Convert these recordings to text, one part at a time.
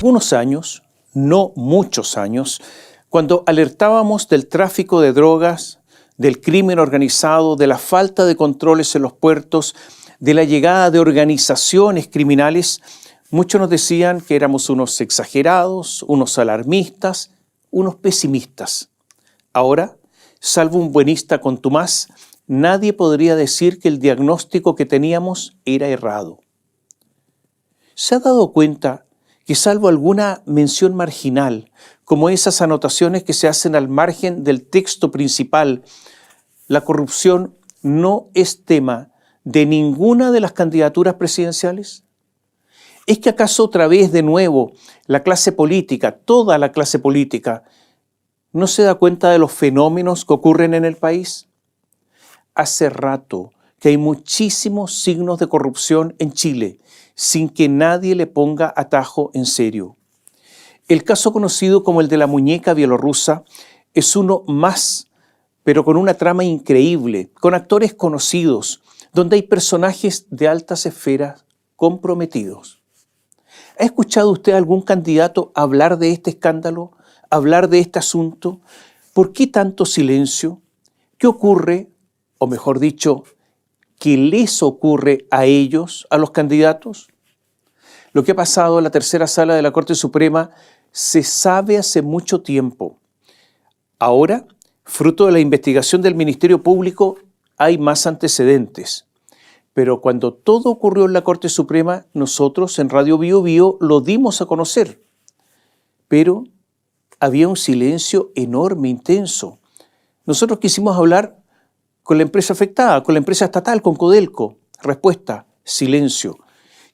Unos años, no muchos años, cuando alertábamos del tráfico de drogas, del crimen organizado, de la falta de controles en los puertos, de la llegada de organizaciones criminales, muchos nos decían que éramos unos exagerados, unos alarmistas, unos pesimistas. Ahora, salvo un buenista contumaz, nadie podría decir que el diagnóstico que teníamos era errado. ¿Se ha dado cuenta que salvo alguna mención marginal, como esas anotaciones que se hacen al margen del texto principal, la corrupción no es tema de ninguna de las candidaturas presidenciales? ¿Es que acaso otra vez de nuevo la clase política, toda la clase política, no se da cuenta de los fenómenos que ocurren en el país? Hace rato que hay muchísimos signos de corrupción en Chile, sin que nadie le ponga atajo en serio. El caso conocido como el de la muñeca bielorrusa es uno más, pero con una trama increíble, con actores conocidos, donde hay personajes de altas esferas comprometidos. ¿Ha escuchado usted a algún candidato hablar de este escándalo, hablar de este asunto? ¿Por qué tanto silencio? ¿Qué ocurre, o mejor dicho, qué les ocurre a ellos, a los candidatos? Lo que ha pasado en la tercera sala de la Corte Suprema se sabe hace mucho tiempo. Ahora, fruto de la investigación del Ministerio Público, hay más antecedentes. Pero cuando todo ocurrió en la Corte Suprema, nosotros en Radio Bío Bío lo dimos a conocer. Pero había un silencio enorme, intenso. Nosotros quisimos hablar con la empresa afectada, con la empresa estatal, con Codelco. Respuesta, silencio.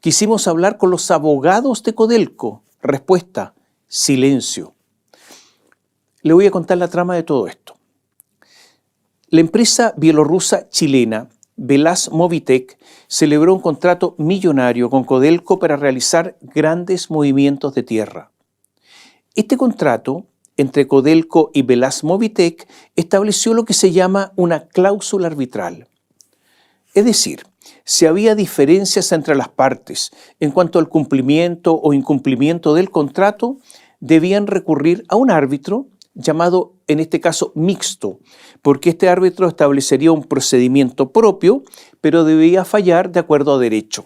Quisimos hablar con los abogados de Codelco. Respuesta, silencio. Le voy a contar la trama de todo esto. La empresa bielorrusa chilena Velaz Movitech celebró un contrato millonario con Codelco para realizar grandes movimientos de tierra. Este contrato entre Codelco y Velaz Movitech estableció lo que se llama una cláusula arbitral. Es decir, si había diferencias entre las partes en cuanto al cumplimiento o incumplimiento del contrato, debían recurrir a un árbitro llamado, en este caso, mixto, porque este árbitro establecería un procedimiento propio, pero debía fallar de acuerdo a derecho.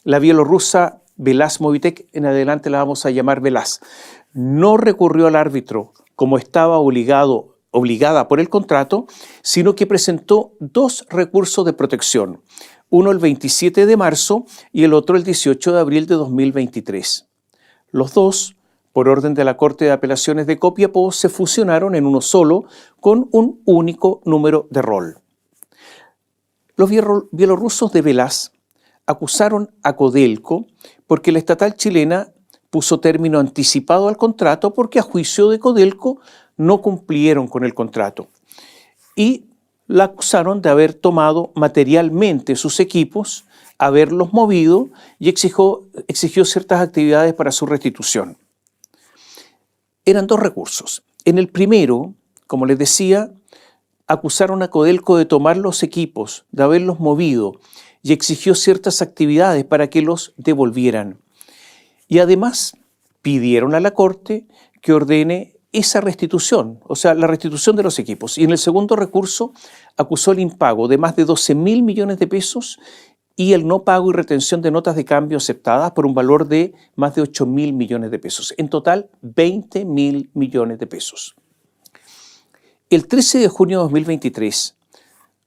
La bielorrusa Velaz Movitech, en adelante la vamos a llamar Velaz, no recurrió al árbitro como estaba obligada por el contrato, sino que presentó dos recursos de protección, uno el 27 de marzo y el otro el 18 de abril de 2023. Los dos, por orden de la Corte de Apelaciones de Copiapó, se fusionaron en uno solo con un único número de rol. Los bielorrusos de Velaz acusaron a Codelco porque la estatal chilena puso término anticipado al contrato porque a juicio de Codelco no cumplieron con el contrato y la acusaron de haber tomado materialmente sus equipos, haberlos movido y exigió ciertas actividades para su restitución. Eran dos recursos. En el primero, como les decía, acusaron a Codelco de tomar los equipos, de haberlos movido y exigió ciertas actividades para que los devolvieran. Y además pidieron a la Corte que ordene esa restitución, o sea, la restitución de los equipos. Y en el segundo recurso acusó el impago de más de 12.000 millones de pesos y el no pago y retención de notas de cambio aceptadas por un valor de más de 8.000 millones de pesos. En total, 20.000 millones de pesos. El 13 de junio de 2023,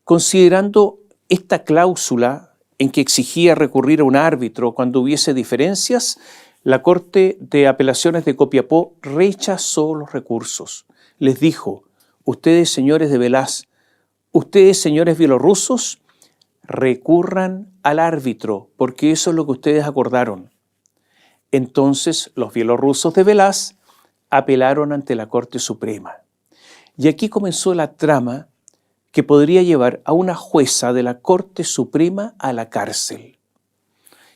considerando esta cláusula en que exigía recurrir a un árbitro cuando hubiese diferencias, la Corte de Apelaciones de Copiapó rechazó los recursos. Les dijo, ustedes señores de Velaz, ustedes señores bielorrusos, recurran al árbitro, porque eso es lo que ustedes acordaron. Entonces los bielorrusos de Velaz apelaron ante la Corte Suprema. Y aquí comenzó la trama que podría llevar a una jueza de la Corte Suprema a la cárcel.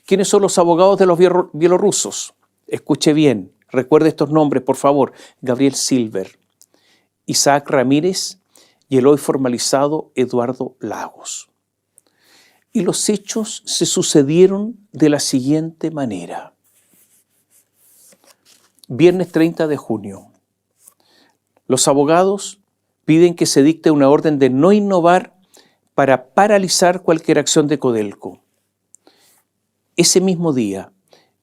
¿Quiénes son los abogados de los bielorrusos? Escuche bien, recuerde estos nombres, por favor. Gabriel Silver, Isaac Ramírez y el hoy formalizado Eduardo Lagos. Y los hechos se sucedieron de la siguiente manera. Viernes 30 de junio. Los abogados piden que se dicte una orden de no innovar para paralizar cualquier acción de Codelco. Ese mismo día,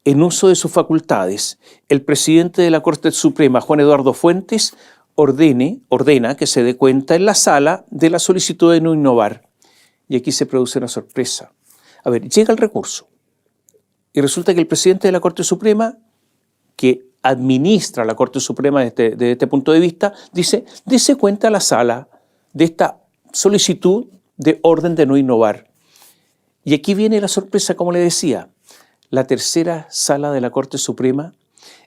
en uso de sus facultades, el presidente de la Corte Suprema, Juan Eduardo Fuentes, ordena que se dé cuenta en la sala de la solicitud de no innovar. Y aquí se produce una sorpresa. A ver, llega el recurso y resulta que el presidente de la Corte Suprema, que administra la Corte Suprema desde este punto de vista, dice, dése cuenta a la sala de esta solicitud de orden de no innovar. Y aquí viene la sorpresa, como le decía. La tercera sala de la Corte Suprema,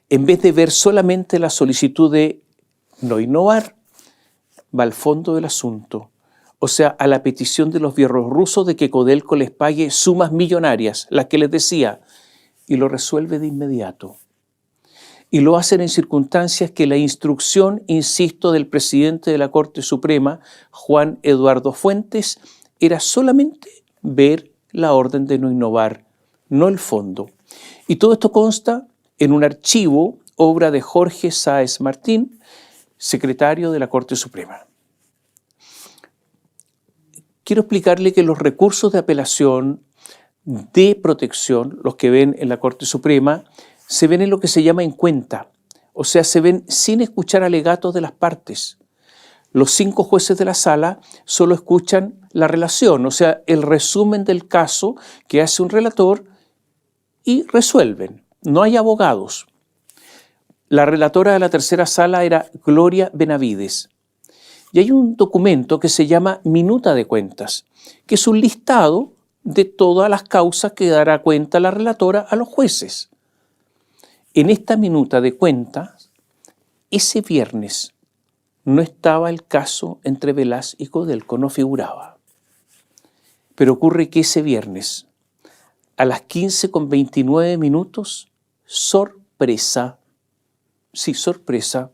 en vez de ver solamente la solicitud de no innovar, va al fondo del asunto, o sea, a la petición de los bielorrusos de que Codelco les pague sumas millonarias, las que les decía, y lo resuelve de inmediato. Y lo hacen en circunstancias que la instrucción, insisto, del presidente de la Corte Suprema, Juan Eduardo Fuentes, era solamente ver la orden de no innovar, no el fondo. Y todo esto consta en un archivo, obra de Jorge Sáez Martín, secretario de la Corte Suprema. Quiero explicarle que los recursos de apelación, de protección, los que ven en la Corte Suprema, se ven en lo que se llama en cuenta, o sea, se ven sin escuchar alegatos de las partes. Los 5 jueces de la sala solo escuchan la relación, o sea, el resumen del caso que hace un relator y resuelven. No hay abogados. La relatora de la tercera sala era Gloria Benavides. Y hay un documento que se llama Minuta de Cuentas, que es un listado de todas las causas que dará cuenta la relatora a los jueces. En esta minuta de cuentas, ese viernes no estaba el caso entre Velaz y Codelco, no figuraba. Pero ocurre que ese viernes, a las 15:29, sorpresa,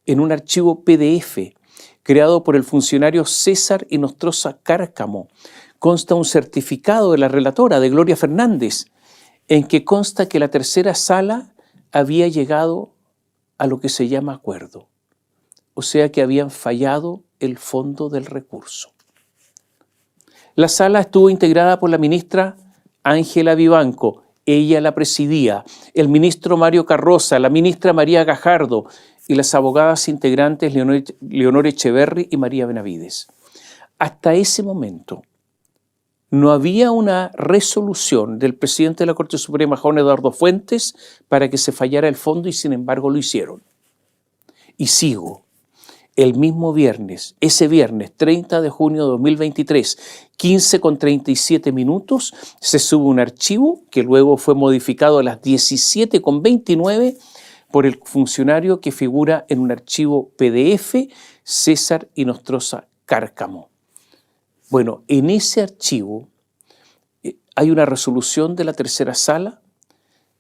en un archivo PDF creado por el funcionario César Inostroza Cárcamo, consta un certificado de la relatora, de Gloria Fernández, en que consta que la tercera sala había llegado a lo que se llama acuerdo, o sea que habían fallado el fondo del recurso. La sala estuvo integrada por la ministra Ángela Vivanco, ella la presidía, el ministro Mario Carroza, la ministra María Gajardo y las abogadas integrantes Leonor Echeverri y María Benavides. Hasta ese momento no había una resolución del presidente de la Corte Suprema, Juan Eduardo Fuentes, para que se fallara el fondo y sin embargo lo hicieron. Y sigo. El mismo viernes, ese viernes 30 de junio de 2023, 15:37, se sube un archivo que luego fue modificado a las 17:29 por el funcionario que figura en un archivo PDF, César Inostroza Cárcamo. Bueno, en ese archivo hay una resolución de la tercera sala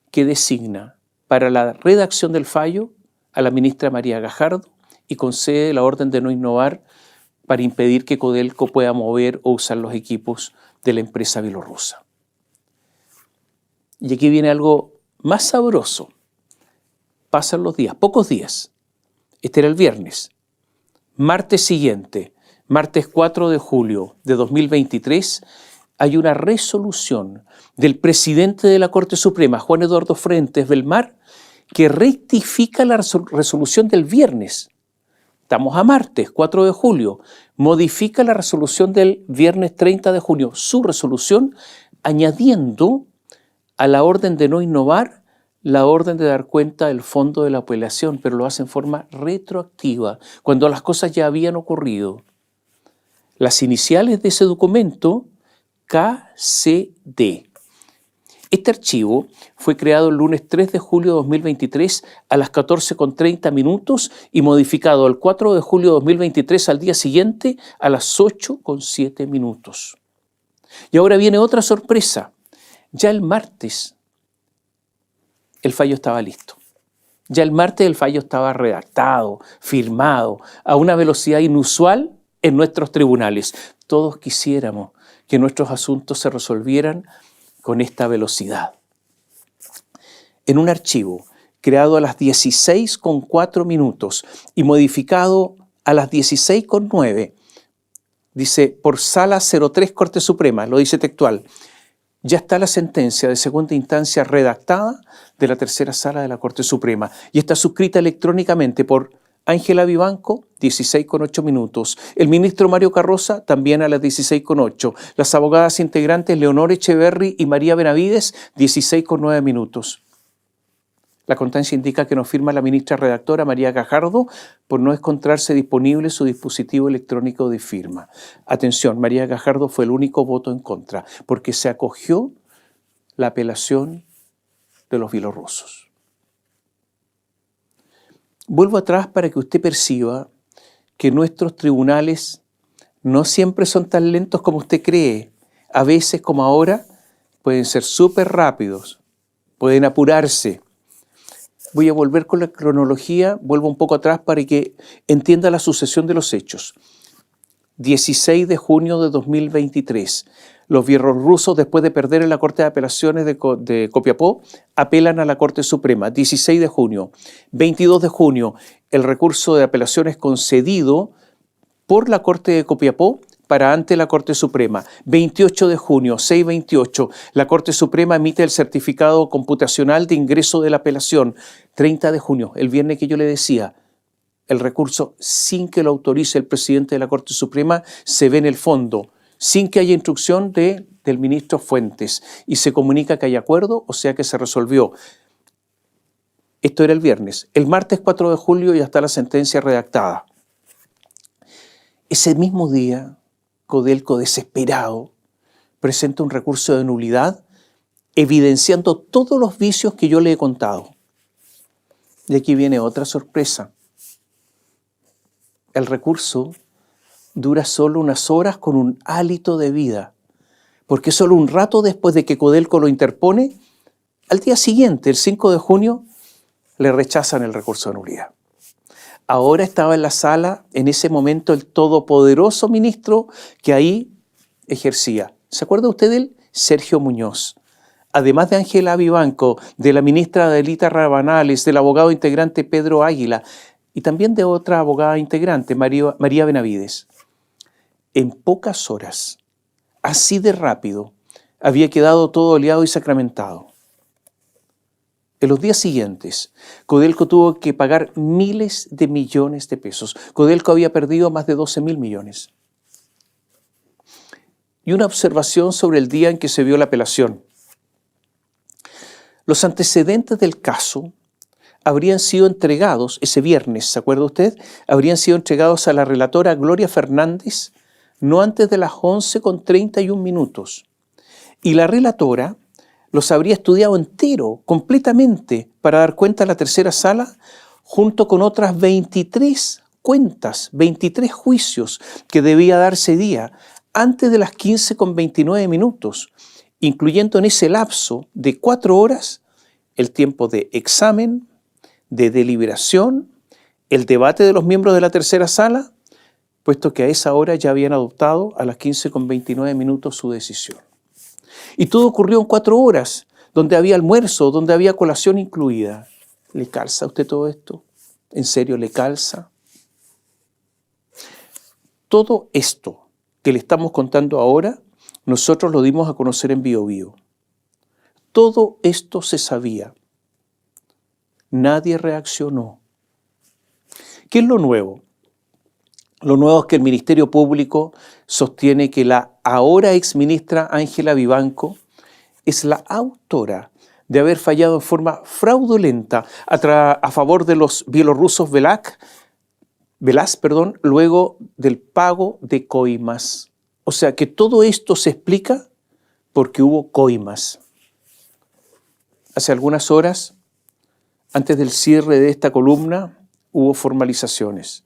que designa para la redacción del fallo a la ministra María Gajardo y concede la orden de no innovar para impedir que Codelco pueda mover o usar los equipos de la empresa bielorrusa. Y aquí viene algo más sabroso. Pasan los días, pocos días. Este era el viernes. Martes siguiente, martes 4 de julio de 2023, hay una resolución del presidente de la Corte Suprema, Juan Eduardo Fuentes Belmar, que rectifica la resolución del viernes. Estamos a martes 4 de julio. Modifica la resolución del viernes 30 de junio, su resolución, añadiendo a la orden de no innovar la orden de dar cuenta del fondo de la apelación, pero lo hace en forma retroactiva, cuando las cosas ya habían ocurrido. Las iniciales de ese documento, KCD. Este archivo fue creado el lunes 3 de julio de 2023 a las 14:30 y modificado el 4 de julio de 2023 al día siguiente a las 8:07. Y ahora viene otra sorpresa. Ya el martes el fallo estaba listo. Ya el martes el fallo estaba redactado, firmado, a una velocidad inusual en nuestros tribunales. Todos quisiéramos que nuestros asuntos se resolvieran con esta velocidad. En un archivo creado a las 16:04 y modificado a las 16:09. Dice, por Sala 03 Corte Suprema, lo dice textual, ya está la sentencia de segunda instancia redactada de la tercera Sala de la Corte Suprema y está suscrita electrónicamente por Ángela Vivanco, 16:08. El ministro Mario Carroza, también a las 16:08. Las abogadas integrantes Leonor Echeverry y María Benavides, 16:09. La constancia indica que nos firma la ministra redactora María Gajardo por no encontrarse disponible su dispositivo electrónico de firma. Atención, María Gajardo fue el único voto en contra, porque se acogió la apelación de los bielorrusos. Vuelvo atrás para que usted perciba que nuestros tribunales no siempre son tan lentos como usted cree. A veces, como ahora, pueden ser súper rápidos, pueden apurarse. Voy a volver con la cronología, vuelvo un poco atrás para que entienda la sucesión de los hechos. 16 de junio de 2023. Los bielorrusos, después de perder en la Corte de Apelaciones de Copiapó, apelan a la Corte Suprema. 16 de junio. 22 de junio, el recurso de apelaciones concedido por la Corte de Copiapó para ante la Corte Suprema. 28 de junio, 6:28, la Corte Suprema emite el certificado computacional de ingreso de la apelación. 30 de junio, el viernes que yo le decía, el recurso, sin que lo autorice el presidente de la Corte Suprema, se ve en el fondo, sin que haya instrucción del ministro Fuentes, y se comunica que hay acuerdo, o sea que se resolvió. Esto era el viernes. El martes 4 de julio ya está la sentencia redactada. Ese mismo día, Codelco, desesperado, presenta un recurso de nulidad evidenciando todos los vicios que yo le he contado. Y aquí viene otra sorpresa. El recurso dura solo unas horas con un hálito de vida, porque solo un rato después de que Codelco lo interpone, al día siguiente, el 5 de junio, le rechazan el recurso de nulidad. Ahora estaba en la sala, en ese momento, el todopoderoso ministro que ahí ejercía. ¿Se acuerda usted de él? Sergio Muñoz. Además de Ángela Vivanco, de la ministra Adelita Rabanales, del abogado integrante Pedro Águila y también de otra abogada integrante, María Benavides. En pocas horas, así de rápido, había quedado todo oleado y sacramentado. En los días siguientes, Codelco tuvo que pagar miles de millones de pesos. Codelco había perdido más de 12.000 millones. Y una observación sobre el día en que se vio la apelación. Los antecedentes del caso habrían sido entregados ese viernes, ¿se acuerda usted? Habrían sido entregados a la relatora Gloria Fernández no antes de las 11:31. Y la relatora los habría estudiado entero, completamente, para dar cuenta a la tercera sala, junto con otras 23 cuentas, 23 juicios que debía dar ese día, antes de las 15:29, incluyendo en ese lapso de 4 horas el tiempo de examen, de deliberación, el debate de los miembros de la tercera sala, puesto que a esa hora ya habían adoptado a las 15:29 su decisión. Y todo ocurrió en 4 horas, donde había almuerzo, donde había colación incluida. ¿Le calza a usted todo esto? ¿En serio le calza? Todo esto que le estamos contando ahora, nosotros lo dimos a conocer en Bio Bio. Todo esto se sabía. Nadie reaccionó. ¿Qué es lo nuevo? Lo nuevo es que el Ministerio Público sostiene que la ahora exministra Ángela Vivanco es la autora de haber fallado en forma fraudulenta a favor de los bielorrusos Velaz, luego del pago de coimas. O sea que todo esto se explica porque hubo coimas. Hace algunas horas, antes del cierre de esta columna, hubo formalizaciones.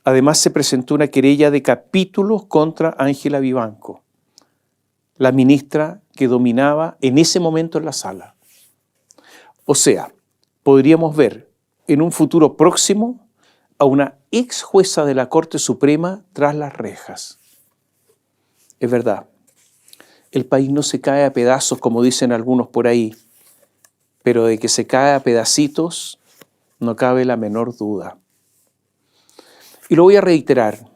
Además, se presentó una querella de capítulos contra Ángela Vivanco, la ministra que dominaba en ese momento en la sala. O sea, podríamos ver en un futuro próximo a una ex jueza de la Corte Suprema tras las rejas. Es verdad, el país no se cae a pedazos, como dicen algunos por ahí. pero de que se cae a pedacitos no cabe la menor duda. Y lo voy a reiterar,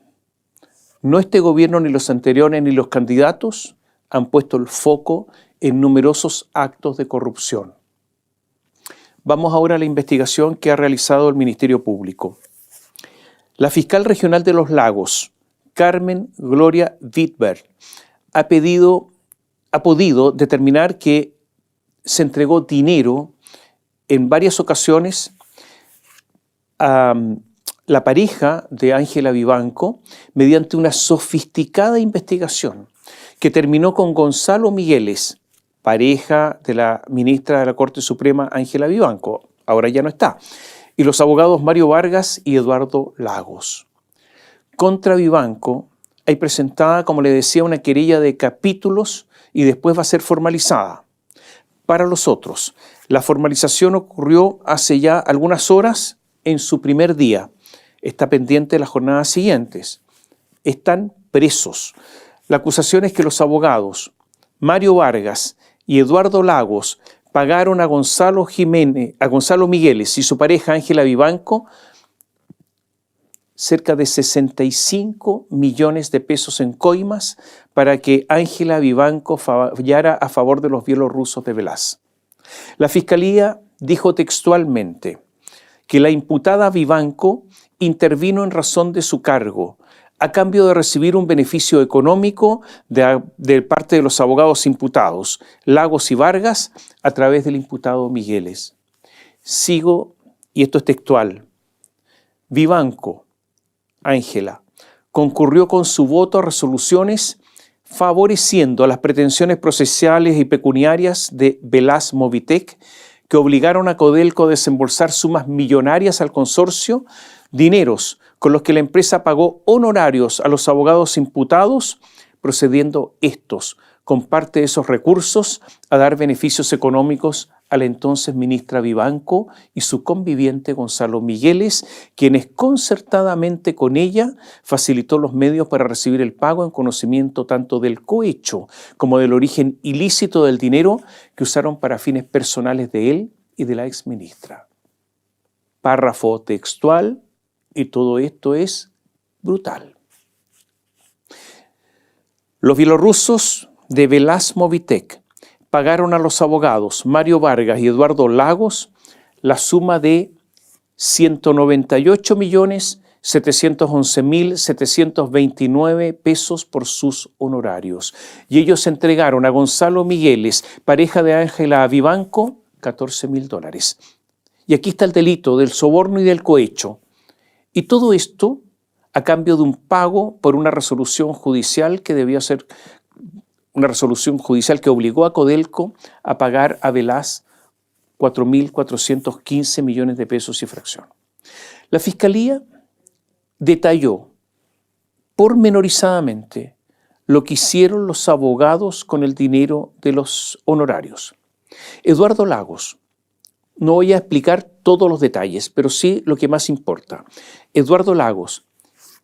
no este gobierno ni los anteriores ni los candidatos han puesto el foco en numerosos actos de corrupción. Vamos ahora a la investigación que ha realizado el Ministerio Público. La fiscal regional de Los Lagos, Carmen Gloria Wittberg, ha podido determinar que se entregó dinero en varias ocasiones a la pareja de Ángela Vivanco mediante una sofisticada investigación que terminó con Gonzalo Migueles, pareja de la ministra de la Corte Suprema Ángela Vivanco, ahora ya no está, y los abogados Mario Vargas y Eduardo Lagos. Contra Vivanco hay presentada, como le decía, una querella de capítulos y después va a ser formalizada. Para los otros, la formalización ocurrió hace ya algunas horas en su primer día. Está pendiente de las jornadas siguientes. Están presos. La acusación es que los abogados Mario Vargas y Eduardo Lagos pagaron a Gonzalo Migueles y su pareja Ángela Vivanco cerca de 65 millones de pesos en coimas para que Ángela Vivanco fallara a favor de los bielorrusos de Velas. La Fiscalía dijo textualmente que la imputada Vivanco intervino en razón de su cargo, a cambio de recibir un beneficio económico de parte de los abogados imputados, Lagos y Vargas, a través del imputado Migueles. Sigo, y esto es textual, Vivanco, Ángela, concurrió con su voto a resoluciones favoreciendo las pretensiones procesales y pecuniarias de Velas Movitec, que obligaron a Codelco a desembolsar sumas millonarias al consorcio, dineros con los que la empresa pagó honorarios a los abogados imputados, procediendo estos, con parte de esos recursos, a dar beneficios económicos a la entonces ministra Vivanco y su conviviente Gonzalo Migueles, quienes concertadamente con ella facilitó los medios para recibir el pago en conocimiento tanto del cohecho como del origen ilícito del dinero que usaron para fines personales de él y de la exministra. Párrafo textual, y todo esto es brutal. Los bielorrusos de Velas Movitec pagaron a los abogados Mario Vargas y Eduardo Lagos la suma de 198.711.729 pesos por sus honorarios. Y ellos entregaron a Gonzalo Migueles, pareja de Ángela Vivanco, $14.000. Y aquí está el delito del soborno y del cohecho. Y todo esto a cambio de un pago por una resolución judicial que debía ser una resolución judicial que obligó a Codelco a pagar a Velas 4.415 millones de pesos y fracción. La Fiscalía detalló pormenorizadamente lo que hicieron los abogados con el dinero de los honorarios. Eduardo Lagos, no voy a explicar todos los detalles, pero sí lo que más importa. Eduardo Lagos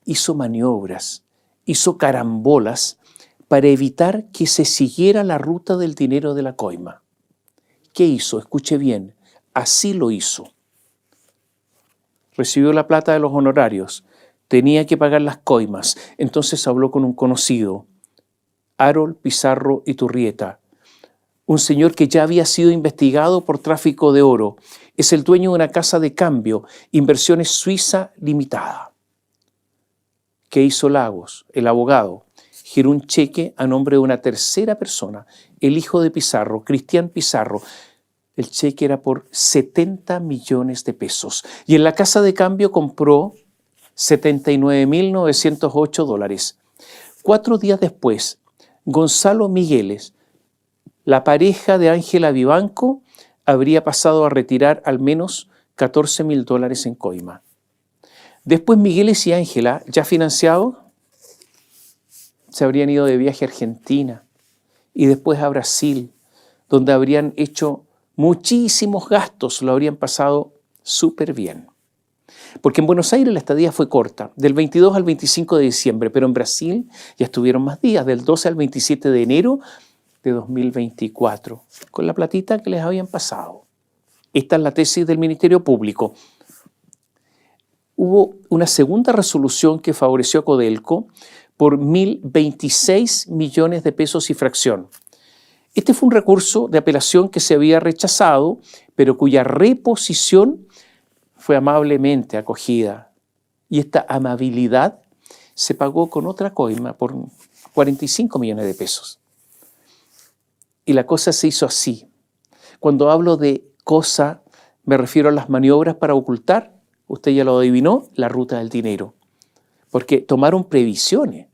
hizo maniobras, hizo carambolas para evitar que se siguiera la ruta del dinero de la coima. ¿Qué hizo? Escuche bien, así lo hizo. Recibió la plata de los honorarios, tenía que pagar las coimas, entonces habló con un conocido, Harold Pizarro Iturrieta, un señor que ya había sido investigado por tráfico de oro. Es el dueño de una casa de cambio, Inversiones Suiza Limitada. ¿Qué hizo Lagos, el abogado? Giró un cheque a nombre de una tercera persona, el hijo de Pizarro, Cristian Pizarro. El cheque era por 70 millones de pesos. Y en la casa de cambio compró $79.908. 4 días después, Gonzalo Migueles, la pareja de Ángela Vivanco, habría pasado a retirar al menos $14.000 en coima. Después Migueles y Ángela, ya financiados, se habrían ido de viaje a Argentina y después a Brasil, donde habrían hecho muchísimos gastos, lo habrían pasado súper bien. Porque en Buenos Aires la estadía fue corta, del 22 al 25 de diciembre, pero en Brasil ya estuvieron más días, del 12 al 27 de enero de 2024, con la platita que les habían pasado. Esta es la tesis del Ministerio Público. Hubo una segunda resolución que favoreció a Codelco por 1.026 millones de pesos y fracción. Este fue un recurso de apelación que se había rechazado, pero cuya reposición fue amablemente acogida. Y esta amabilidad se pagó con otra coima por 45 millones de pesos. Y la cosa se hizo así. Cuando hablo de cosa, me refiero a las maniobras para ocultar, usted ya lo adivinó, la ruta del dinero. Porque tomaron previsiones.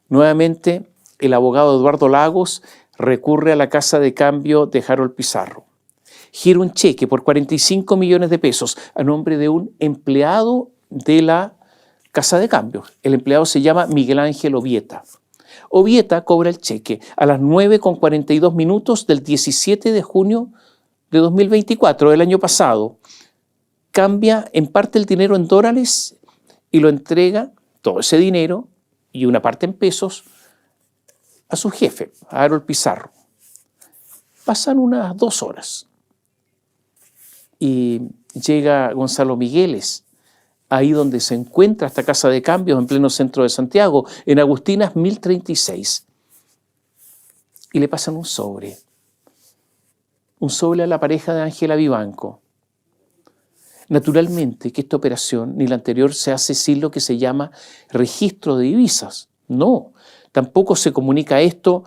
Nuevamente, el abogado Eduardo Lagos recurre a la casa de cambio de Harold Pizarro. Gira un cheque por 45 millones de pesos a nombre de un empleado de la casa de cambio. El empleado se llama Miguel Ángel Ovieta. Ovieta cobra el cheque a las 9:42 del 17 de junio de 2024, del año pasado. Cambia en parte el dinero en dólares y lo entrega, todo ese dinero y una parte en pesos, a su jefe, a Harold Pizarro. Pasan unas 2 horas y llega Gonzalo Migueles, ahí donde se encuentra esta casa de cambios en pleno centro de Santiago, en Agustinas 1036. Y le pasan un sobre a la pareja de Ángela Vivanco. Naturalmente que esta operación ni la anterior se hace sin lo que se llama registro de divisas. No, tampoco se comunica esto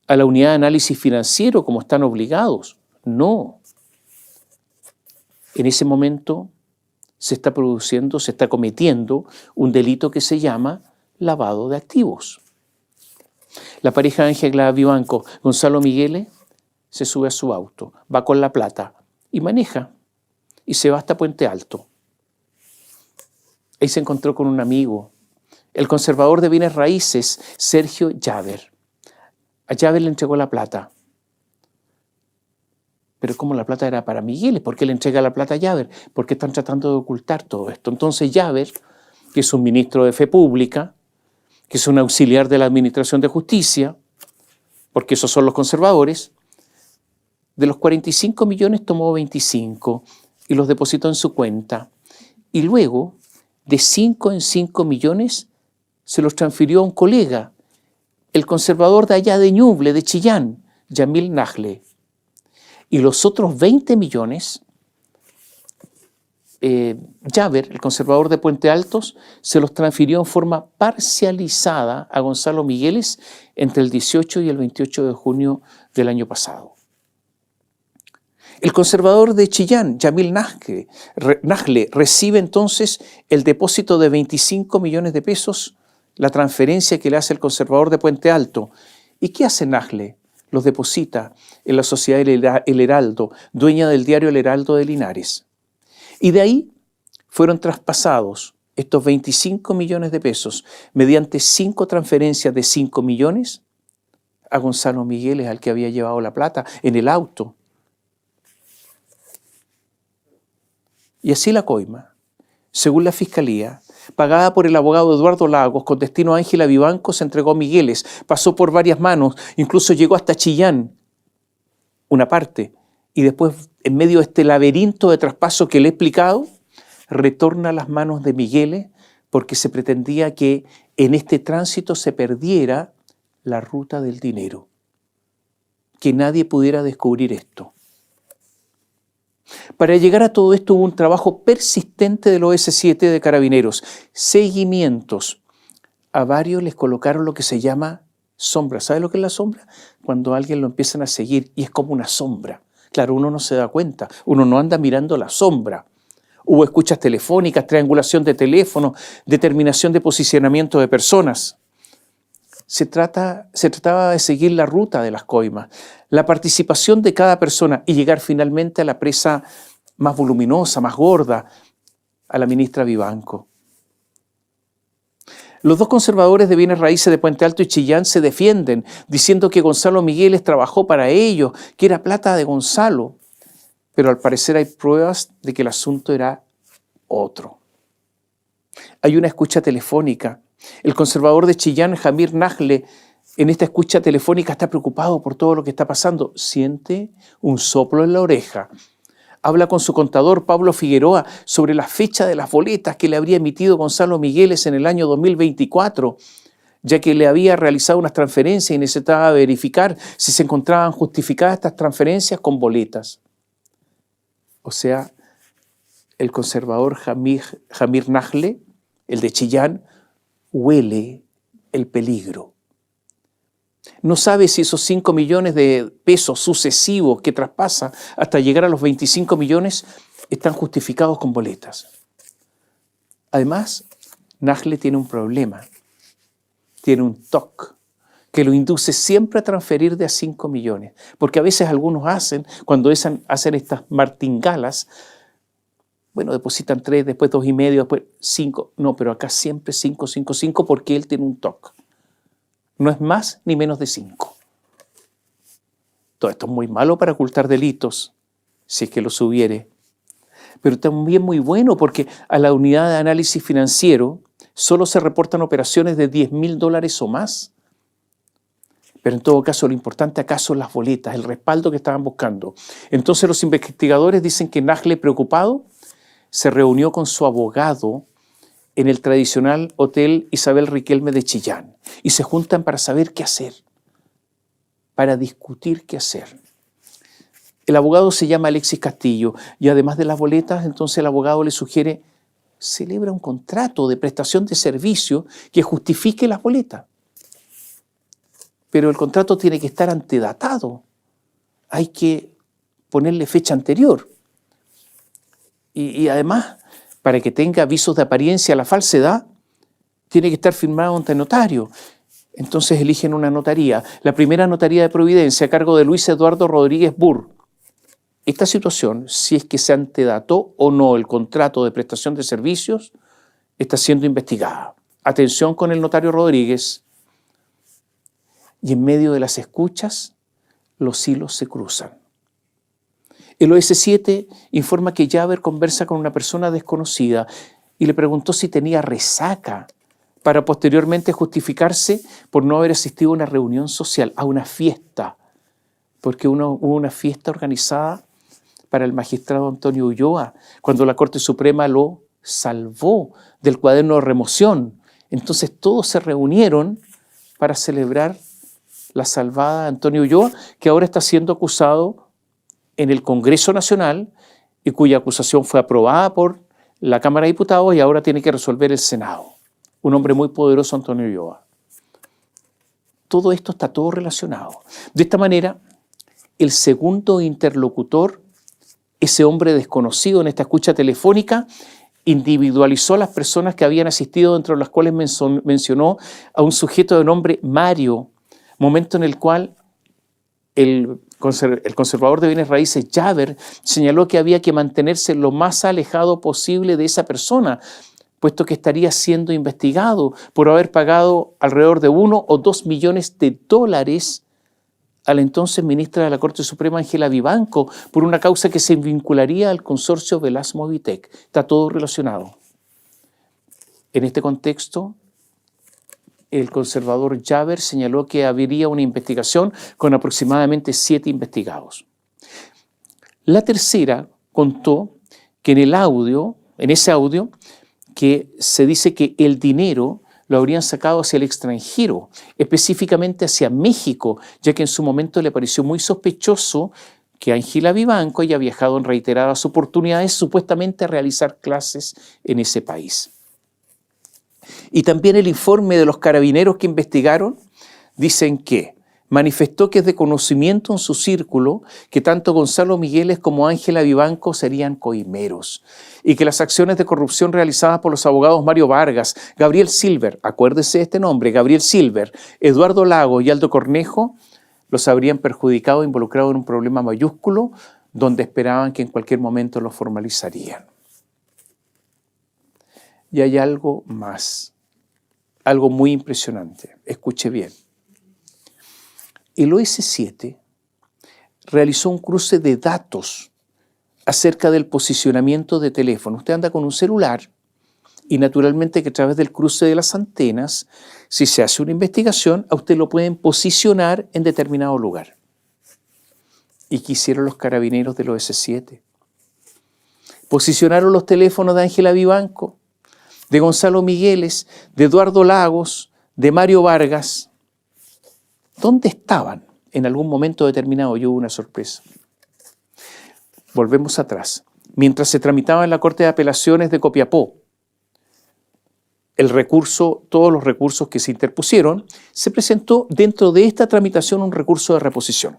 a la unidad de análisis financiero como están obligados. No. En ese momento se está cometiendo un delito que se llama lavado de activos. La pareja de Ángela Vivanco, Gonzalo Migueles, se sube a su auto, va con la plata y maneja y se va hasta Puente Alto. Ahí se encontró con un amigo, el conservador de bienes raíces, Sergio Llaver. A Llaver le entregó la plata. Pero como la plata era para Migueles, ¿por qué le entrega la plata a Llaver? Porque están tratando de ocultar todo esto. Entonces Llaver, que es un ministro de Fe Pública, que es un auxiliar de la Administración de Justicia, porque esos son los conservadores, de los 45 millones tomó 25 y los depositó en su cuenta. Y luego, de 5 en 5 millones, se los transfirió a un colega, el conservador de allá de Ñuble, de Chillán, Yamil Najle. Y los otros 20 millones, Llaver, el conservador de Puente Altos, se los transfirió en forma parcializada a Gonzalo Migueles entre el 18 y el 28 de junio del año pasado. El conservador de Chillán, Yamil Najle, recibe entonces el depósito de 25 millones de pesos, la transferencia que le hace el conservador de Puente Alto. ¿Y qué hace Najle? Los deposita en la sociedad El Heraldo, dueña del diario El Heraldo de Linares. Y de ahí fueron traspasados estos 25 millones de pesos mediante 5 transferencias de 5 millones a Gonzalo Migueles, al que había llevado la plata en el auto. Y así la coima, según la Fiscalía, pagada por el abogado Eduardo Lagos con destino a Ángela Vivanco, se entregó a Migueles, pasó por varias manos, incluso llegó hasta Chillán, una parte, y después, en medio de este laberinto de traspaso que le he explicado, retorna a las manos de Migueles porque se pretendía que en este tránsito se perdiera la ruta del dinero, que nadie pudiera descubrir esto. Para llegar a todo esto hubo un trabajo persistente del OS7 de Carabineros, seguimientos. A varios les colocaron lo que se llama sombra. ¿Sabe lo que es la sombra? Cuando a alguien lo empiezan a seguir y es como una sombra. Claro, uno no se da cuenta, uno no anda mirando la sombra. Hubo escuchas telefónicas, triangulación de teléfono, determinación de posicionamiento de personas. Se trataba de seguir la ruta de las coimas, la participación de cada persona y llegar finalmente a la presa más voluminosa, más gorda, a la ministra Vivanco. Los dos conservadores de bienes raíces de Puente Alto y Chillán se defienden, diciendo que Gonzalo Migueles trabajó para ellos, que era plata de Gonzalo. Pero al parecer hay pruebas de que el asunto era otro. Hay una escucha telefónica. El conservador de Chillán, Jamir Najle, en esta escucha telefónica está preocupado por todo lo que está pasando. Siente un soplo en la oreja. Habla con su contador Pablo Figueroa sobre la fecha de las boletas que le habría emitido Gonzalo Migueles en el año 2024, ya que le había realizado unas transferencias y necesitaba verificar si se encontraban justificadas estas transferencias con boletas. O sea, el conservador Jamir Nagle, el de Chillán, huele el peligro. No sabe si esos 5 millones de pesos sucesivos que traspasa hasta llegar a los 25 millones están justificados con boletas. Además, Nagle tiene un problema. Tiene un TOC que lo induce siempre a transferir de a 5 millones. Porque a veces algunos cuando hacen estas martingalas, bueno, depositan 3, después 2,5, después 5. No, pero acá siempre 5, 5, 5 porque él tiene un TOC. No es más ni menos de 5. Todo esto es muy malo para ocultar delitos, si es que los hubiere. Pero también muy bueno porque a la unidad de análisis financiero solo se reportan operaciones de $10,000 o más. Pero en todo caso, lo importante acá son las boletas, el respaldo que estaban buscando. Entonces los investigadores dicen que Nagle, preocupado, se reunió con su abogado en el tradicional Hotel Isabel Riquelme de Chillán y se juntan para saber qué hacer, para discutir qué hacer. El abogado se llama Alexis Castillo y además de las boletas, entonces el abogado le sugiere: celebra un contrato de prestación de servicio que justifique las boletas. Pero el contrato tiene que estar antedatado. Hay que ponerle fecha anterior. Y además, para que tenga avisos de apariencia a la falsedad, tiene que estar firmado ante notario. Entonces eligen una notaría. La primera notaría de Providencia, a cargo de Luis Eduardo Rodríguez Burr. Esta situación, si es que se antedató o no el contrato de prestación de servicios, está siendo investigada. Atención con el notario Rodríguez. Y en medio de las escuchas, los hilos se cruzan. El OS7 informa que Jaber conversa con una persona desconocida y le preguntó si tenía resaca, para posteriormente justificarse por no haber asistido a una reunión social, a una fiesta, porque hubo una fiesta organizada para el magistrado Antonio Ulloa, cuando la Corte Suprema lo salvó del cuaderno de remoción. Entonces todos se reunieron para celebrar la salvada de Antonio Ulloa, que ahora está siendo acusado en el Congreso Nacional y cuya acusación fue aprobada por la Cámara de Diputados y ahora tiene que resolver el Senado. Un hombre muy poderoso, Antonio Ulloa. Todo esto está todo relacionado. De esta manera, el segundo interlocutor, ese hombre desconocido en esta escucha telefónica, individualizó a las personas que habían asistido, entre las cuales mencionó a un sujeto de nombre Mario, momento en el cual el conservador de bienes raíces, Jaber, señaló que había que mantenerse lo más alejado posible de esa persona, puesto que estaría siendo investigado por haber pagado alrededor de 1 o 2 millones de dólares a la entonces ministra de la Corte Suprema, Ángela Vivanco, por una causa que se vincularía al consorcio Velas Movitec. Está todo relacionado. En este contexto, el conservador Jaber señaló que habría una investigación con aproximadamente 7 investigados. La tercera contó que en ese audio, que se dice que el dinero lo habrían sacado hacia el extranjero, específicamente hacia México, ya que en su momento le pareció muy sospechoso que Ángela Vivanco haya viajado en reiteradas oportunidades supuestamente a realizar clases en ese país. Y también el informe de los carabineros que investigaron dicen que manifestó que es de conocimiento en su círculo que tanto Gonzalo Migueles como Ángela Vivanco serían coimeros y que las acciones de corrupción realizadas por los abogados Mario Vargas, Gabriel Silver, acuérdese de este nombre, Gabriel Silver, Eduardo Lago y Aldo Cornejo, los habrían perjudicado e involucrado en un problema mayúsculo donde esperaban que en cualquier momento lo formalizarían. Y hay algo más, algo muy impresionante. Escuche bien. El OS7 realizó un cruce de datos acerca del posicionamiento de teléfono. Usted anda con un celular y naturalmente que a través del cruce de las antenas, si se hace una investigación, a usted lo pueden posicionar en determinado lugar. ¿Y qué hicieron los carabineros del OS7? Posicionaron los teléfonos de Ángela Vivanco, de Gonzalo Migueles, de Eduardo Lagos, de Mario Vargas. ¿Dónde estaban en algún momento determinado? Yo hubo una sorpresa. Volvemos atrás. Mientras se tramitaba en la Corte de Apelaciones de Copiapó el recurso, todos los recursos que se interpusieron, se presentó dentro de esta tramitación un recurso de reposición.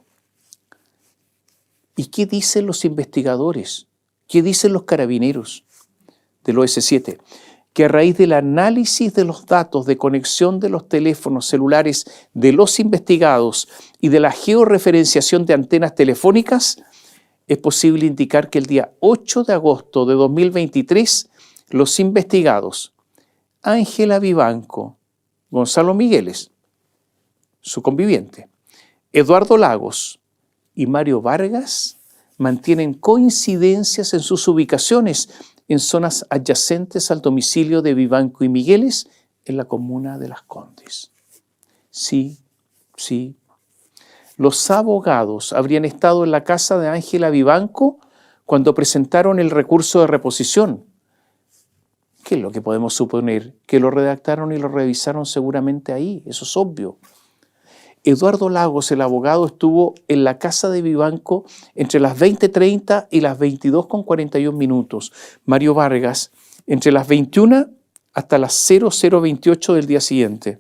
¿Y qué dicen los investigadores? ¿Qué dicen los carabineros del OS7? Que a raíz del análisis de los datos de conexión de los teléfonos celulares de los investigados y de la georreferenciación de antenas telefónicas, es posible indicar que el día 8 de agosto de 2023, los investigados Ángela Vivanco, Gonzalo Migueles, su conviviente, Eduardo Lagos y Mario Vargas mantienen coincidencias en sus ubicaciones en zonas adyacentes al domicilio de Vivanco y Migueles en la comuna de Las Condes. Sí. Los abogados habrían estado en la casa de Ángela Vivanco cuando presentaron el recurso de reposición. ¿Qué es lo que podemos suponer? Que lo redactaron y lo revisaron seguramente ahí, eso es obvio. Eduardo Lagos, el abogado, estuvo en la casa de Vivanco entre las 20:30 y las 22:41 minutos. Mario Vargas, entre las 21 hasta las 00:28 del día siguiente.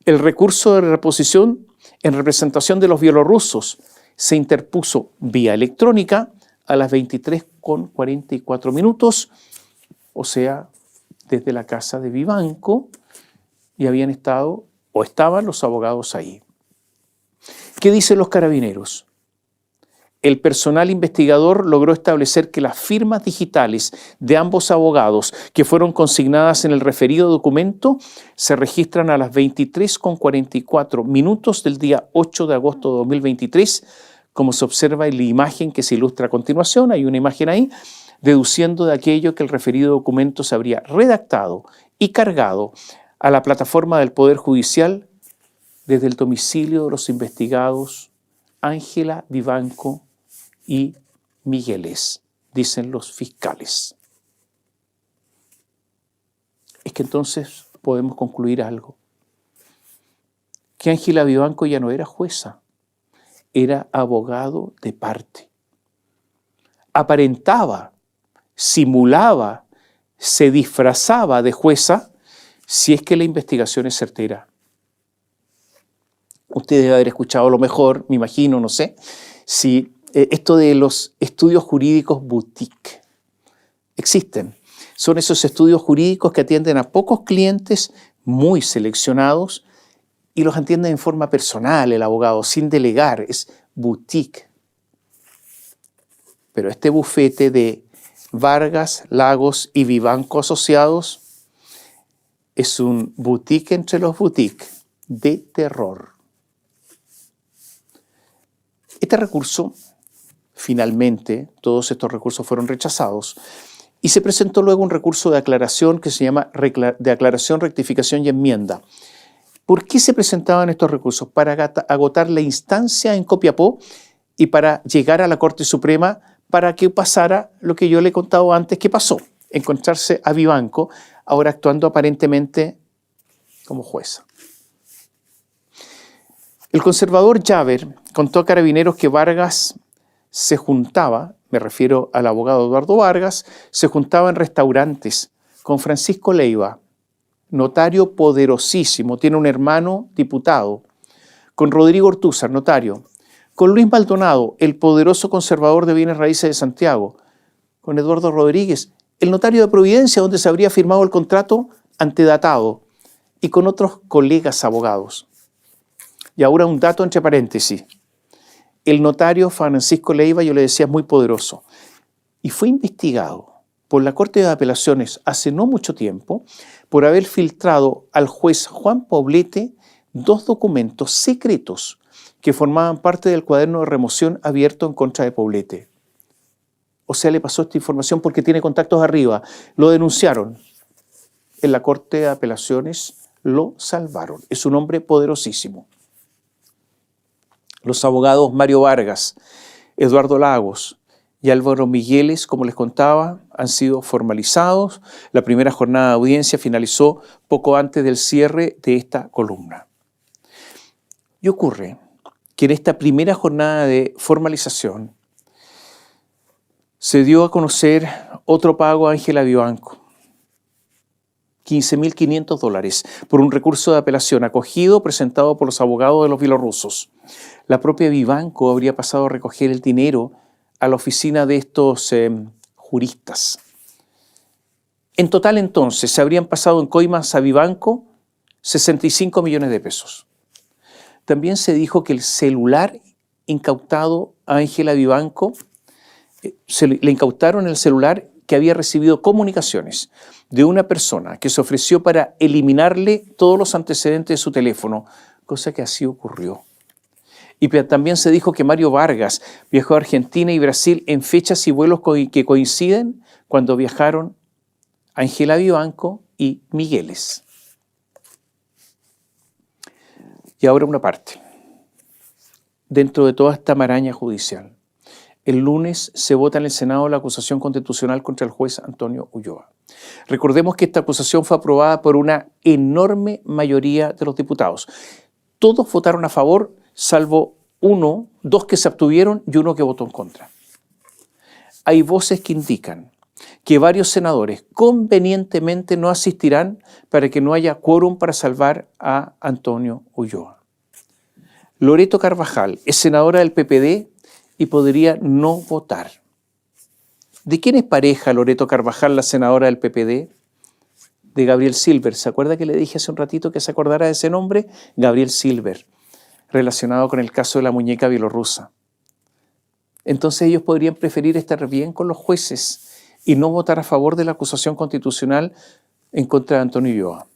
El recurso de reposición en representación de los bielorrusos se interpuso vía electrónica a las 23:44 minutos, o sea, desde la casa de Vivanco, y habían estado o estaban los abogados ahí. ¿Qué dicen los carabineros? El personal investigador logró establecer que las firmas digitales de ambos abogados que fueron consignadas en el referido documento se registran a las 23:44 minutos del día 8 de agosto de 2023, como se observa en la imagen que se ilustra a continuación. Hay una imagen ahí, deduciendo de aquello que el referido documento se habría redactado y cargado a la plataforma del Poder Judicial desde el domicilio de los investigados Ángela Vivanco y Migueles, dicen los fiscales. Es que entonces podemos concluir algo, que Ángela Vivanco ya no era jueza, era abogado de parte. Aparentaba, simulaba, se disfrazaba de jueza si es que la investigación es certera. Usted debe haber escuchado a lo mejor, me imagino, no sé, si esto de los estudios jurídicos boutique. Existen. Son esos estudios jurídicos que atienden a pocos clientes muy seleccionados y los atienden en forma personal el abogado, sin delegar. Es boutique. Pero este bufete de Vargas, Lagos y Vivanco asociados es un boutique entre los boutiques de terror. Este recurso, finalmente, todos estos recursos fueron rechazados y se presentó luego un recurso de aclaración que se llama de aclaración, rectificación y enmienda. ¿Por qué se presentaban estos recursos? Para agotar la instancia en Copiapó y para llegar a la Corte Suprema para que pasara lo que yo le he contado antes que pasó, encontrarse a Vivanco, ahora actuando aparentemente como jueza. El conservador Javer contó a carabineros que Vargas se juntaba, me refiero al abogado Eduardo Vargas, se juntaba en restaurantes con Francisco Leiva, notario poderosísimo, tiene un hermano diputado, con Rodrigo Ortúzar, notario, con Luis Maldonado, el poderoso conservador de bienes raíces de Santiago, con Eduardo Rodríguez, el notario de Providencia, donde se habría firmado el contrato antedatado, y con otros colegas abogados. Y ahora un dato entre paréntesis. El notario Francisco Leiva, yo le decía, es muy poderoso. Y fue investigado por la Corte de Apelaciones hace no mucho tiempo por haber filtrado al juez Juan Poblete 2 documentos secretos que formaban parte del cuaderno de remoción abierto en contra de Poblete. O sea, le pasó esta información porque tiene contactos arriba. Lo denunciaron. En la Corte de Apelaciones lo salvaron. Es un hombre poderosísimo. Los abogados Mario Vargas, Eduardo Lagos y Álvaro Migueles, como les contaba, han sido formalizados. La primera jornada de audiencia finalizó poco antes del cierre de esta columna. Y ocurre que en esta primera jornada de formalización se dio a conocer otro pago a Ángela Vivanco, $15.500, por un recurso de apelación acogido presentado por los abogados de los bielorrusos. La propia Vivanco habría pasado a recoger el dinero a la oficina de estos juristas. En total, entonces, se habrían pasado en coimas a Vivanco 65 millones de pesos. También se dijo que el celular incautado a Ángela Vivanco, le incautaron el celular que había recibido comunicaciones de una persona que se ofreció para eliminarle todos los antecedentes de su teléfono, cosa que así ocurrió. Y también se dijo que Mario Vargas viajó a Argentina y Brasil en fechas y vuelos que coinciden cuando viajaron Ángela Vivanco y Migueles. Y ahora una parte. Dentro de toda esta maraña judicial, el lunes se vota en el Senado la acusación constitucional contra el juez Antonio Ulloa. Recordemos que esta acusación fue aprobada por una enorme mayoría de los diputados. Todos votaron a favor, salvo dos que se abstuvieron y uno que votó en contra. Hay voces que indican que varios senadores convenientemente no asistirán para que no haya quórum para salvar a Antonio Ulloa. Loreto Carvajal es senadora del PPD y podría no votar. ¿De quién es pareja Loreto Carvajal, la senadora del PPD? De Gabriel Silver. ¿Se acuerda que le dije hace un ratito que se acordara de ese nombre? Gabriel Silver, relacionado con el caso de la muñeca bielorrusa. Entonces ellos podrían preferir estar bien con los jueces y no votar a favor de la acusación constitucional en contra de Antonio Ulloa.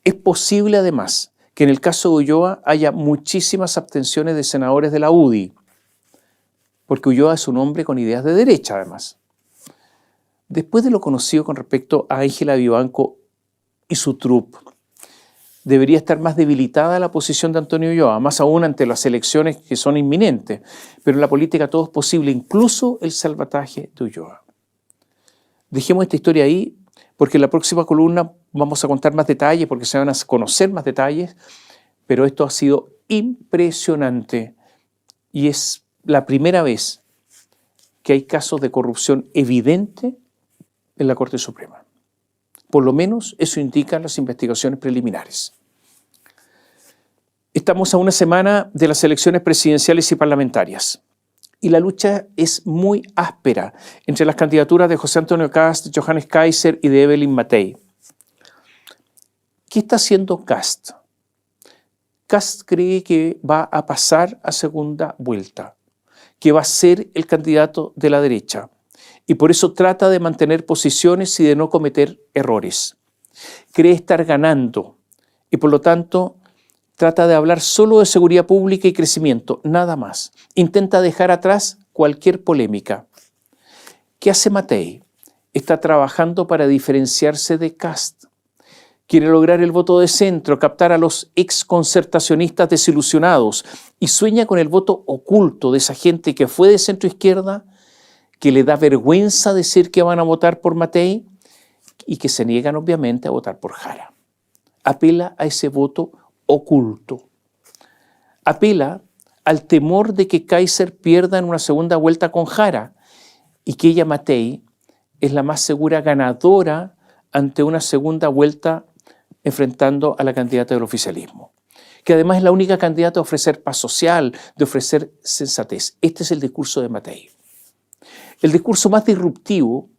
Es posible además que en el caso de Ulloa haya muchísimas abstenciones de senadores de la UDI, porque Ulloa es un hombre con ideas de derecha además. Después de lo conocido con respecto a Ángela Vivanco y su trupe, debería estar más debilitada la posición de Antonio Ulloa, más aún ante las elecciones que son inminentes. Pero en la política todo es posible, incluso el salvataje de Ulloa. Dejemos esta historia ahí, porque en la próxima columna vamos a contar más detalles, porque se van a conocer más detalles, pero esto ha sido impresionante y es la primera vez que hay casos de corrupción evidente en la Corte Suprema. Por lo menos eso indican las investigaciones preliminares. Estamos a una semana de las elecciones presidenciales y parlamentarias y la lucha es muy áspera entre las candidaturas de José Antonio Kast, de Johannes Kaiser y de Evelyn Matei. ¿Qué está haciendo Kast? Kast cree que va a pasar a segunda vuelta, que va a ser el candidato de la derecha y por eso trata de mantener posiciones y de no cometer errores. Cree estar ganando y por lo tanto trata de hablar solo de seguridad pública y crecimiento, nada más. Intenta dejar atrás cualquier polémica. ¿Qué hace Matei? Está trabajando para diferenciarse de Kast. Quiere lograr el voto de centro, captar a los exconcertacionistas desilusionados y sueña con el voto oculto de esa gente que fue de centro izquierda, que le da vergüenza decir que van a votar por Matei y que se niegan obviamente a votar por Jara. Apela a ese voto oculto. Apela al temor de que Kaiser pierda en una segunda vuelta con Jara y que ella, Matei, es la más segura ganadora ante una segunda vuelta enfrentando a la candidata del oficialismo, que además es la única candidata a ofrecer paz social, de ofrecer sensatez. Este es el discurso de Matei. El discurso más disruptivo,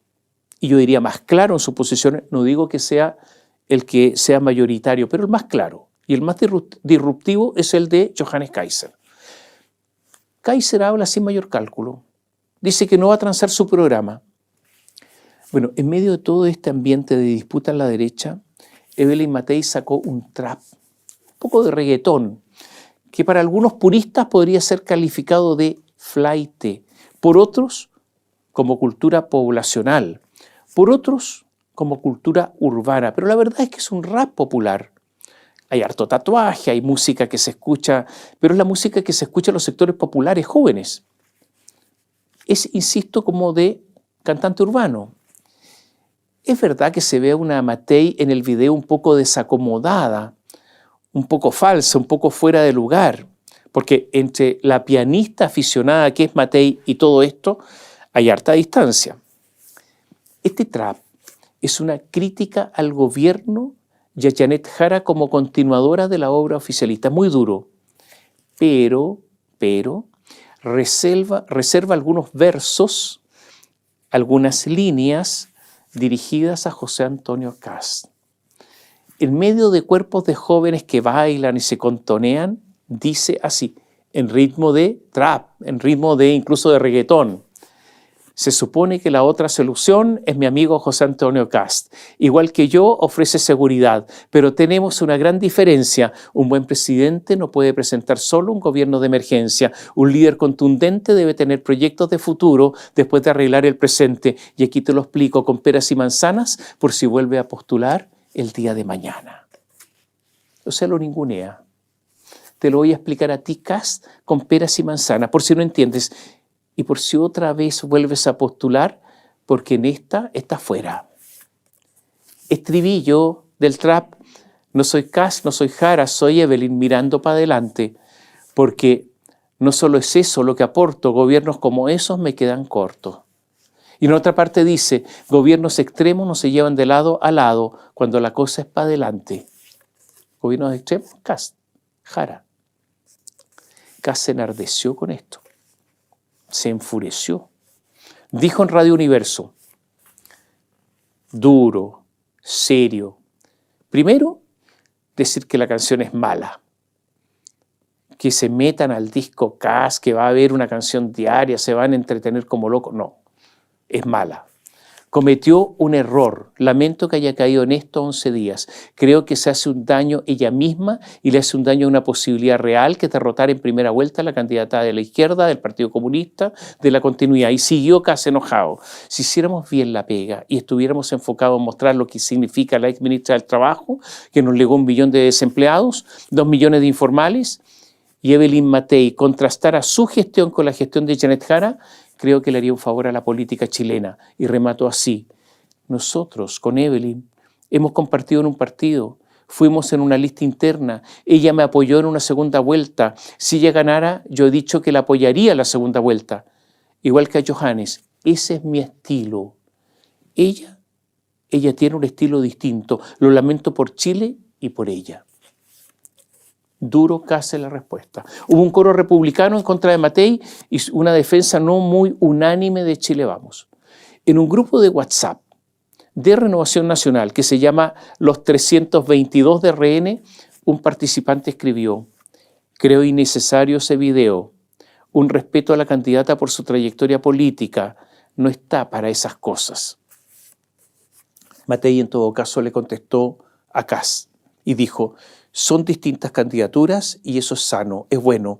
y yo diría más claro en sus posiciones, no digo que sea el que sea mayoritario, pero el más claro y el más disruptivo es el de Johannes Kaiser. Kaiser habla sin mayor cálculo. Dice que no va a transar su programa. Bueno, en medio de todo este ambiente de disputa en la derecha, Evelyn Matei sacó un trap, un poco de reggaetón, que para algunos puristas podría ser calificado de flaite, por otros como cultura poblacional, por otros como cultura urbana, pero la verdad es que es un rap popular. Hay harto tatuaje, hay música que se escucha, pero es la música que se escucha en los sectores populares jóvenes. es, insisto, como de cantante urbano. Es verdad que se ve a una Matei en el video un poco desacomodada, un poco falsa, un poco fuera de lugar, porque entre la pianista aficionada que es Matei y todo esto hay harta distancia. Este trap es una crítica al gobierno y a Janet Jara como continuadora de la obra oficialista. Muy duro, pero reserva algunos versos, algunas líneas dirigidas a José Antonio Kast. En medio de cuerpos de jóvenes que bailan y se contonean, dice así, en ritmo de trap, en ritmo de incluso de reggaetón. Se supone que la otra solución es mi amigo José Antonio Kast. Igual que yo, ofrece seguridad, pero tenemos una gran diferencia. Un buen presidente no puede presentar solo un gobierno de emergencia. Un líder contundente debe tener proyectos de futuro después de arreglar el presente. Y aquí te lo explico con peras y manzanas por si vuelve a postular el día de mañana. O sea, lo ningunea. Te lo voy a explicar a ti, Kast, con peras y manzanas, por si no entiendes. Y por si otra vez vuelves a postular, porque en esta está fuera. Estribillo del trap, no soy Kast, no soy Jara, soy Evelyn mirando para adelante, porque no solo es eso lo que aporto, gobiernos como esos me quedan cortos. Y en otra parte dice, gobiernos extremos no se llevan de lado a lado cuando la cosa es para adelante. Gobiernos extremos, Kast, Jara. Kast se enardeció con esto. Se enfureció. Dijo en Radio Universo, duro, serio. Primero, decir que la canción es mala. Que se metan al disco Kast, que va a haber una canción diaria, se van a entretener como locos. No, es mala. Cometió un error. Lamento que haya caído en esto 11 días. Creo que se hace un daño ella misma y le hace un daño a una posibilidad real que derrotar en primera vuelta a la candidata de la izquierda, del Partido Comunista, de la continuidad. Y siguió casi enojado. Si hiciéramos bien la pega y estuviéramos enfocados en mostrar lo que significa la ex ministra del Trabajo, que nos legó 1 millón de desempleados, 2 millones de informales, y Evelyn Matei contrastara su gestión con la gestión de Janet Jara, creo que le haría un favor a la política chilena. Y remató así. Nosotros, con Evelyn, hemos compartido en un partido, fuimos en una lista interna, ella me apoyó en una segunda vuelta. Si ella ganara, yo he dicho que la apoyaría en la segunda vuelta. Igual que a Johannes, ese es mi estilo. Ella tiene un estilo distinto. Lo lamento por Chile y por ella. Duro casi la respuesta. Hubo un coro republicano en contra de Matei y una defensa no muy unánime de Chile Vamos. En un grupo de WhatsApp de Renovación Nacional que se llama Los 322 de RN, un participante escribió, creo innecesario ese video, un respeto a la candidata por su trayectoria política, no está para esas cosas. Matei en todo caso le contestó a Kast y dijo, son distintas candidaturas y eso es sano, es bueno.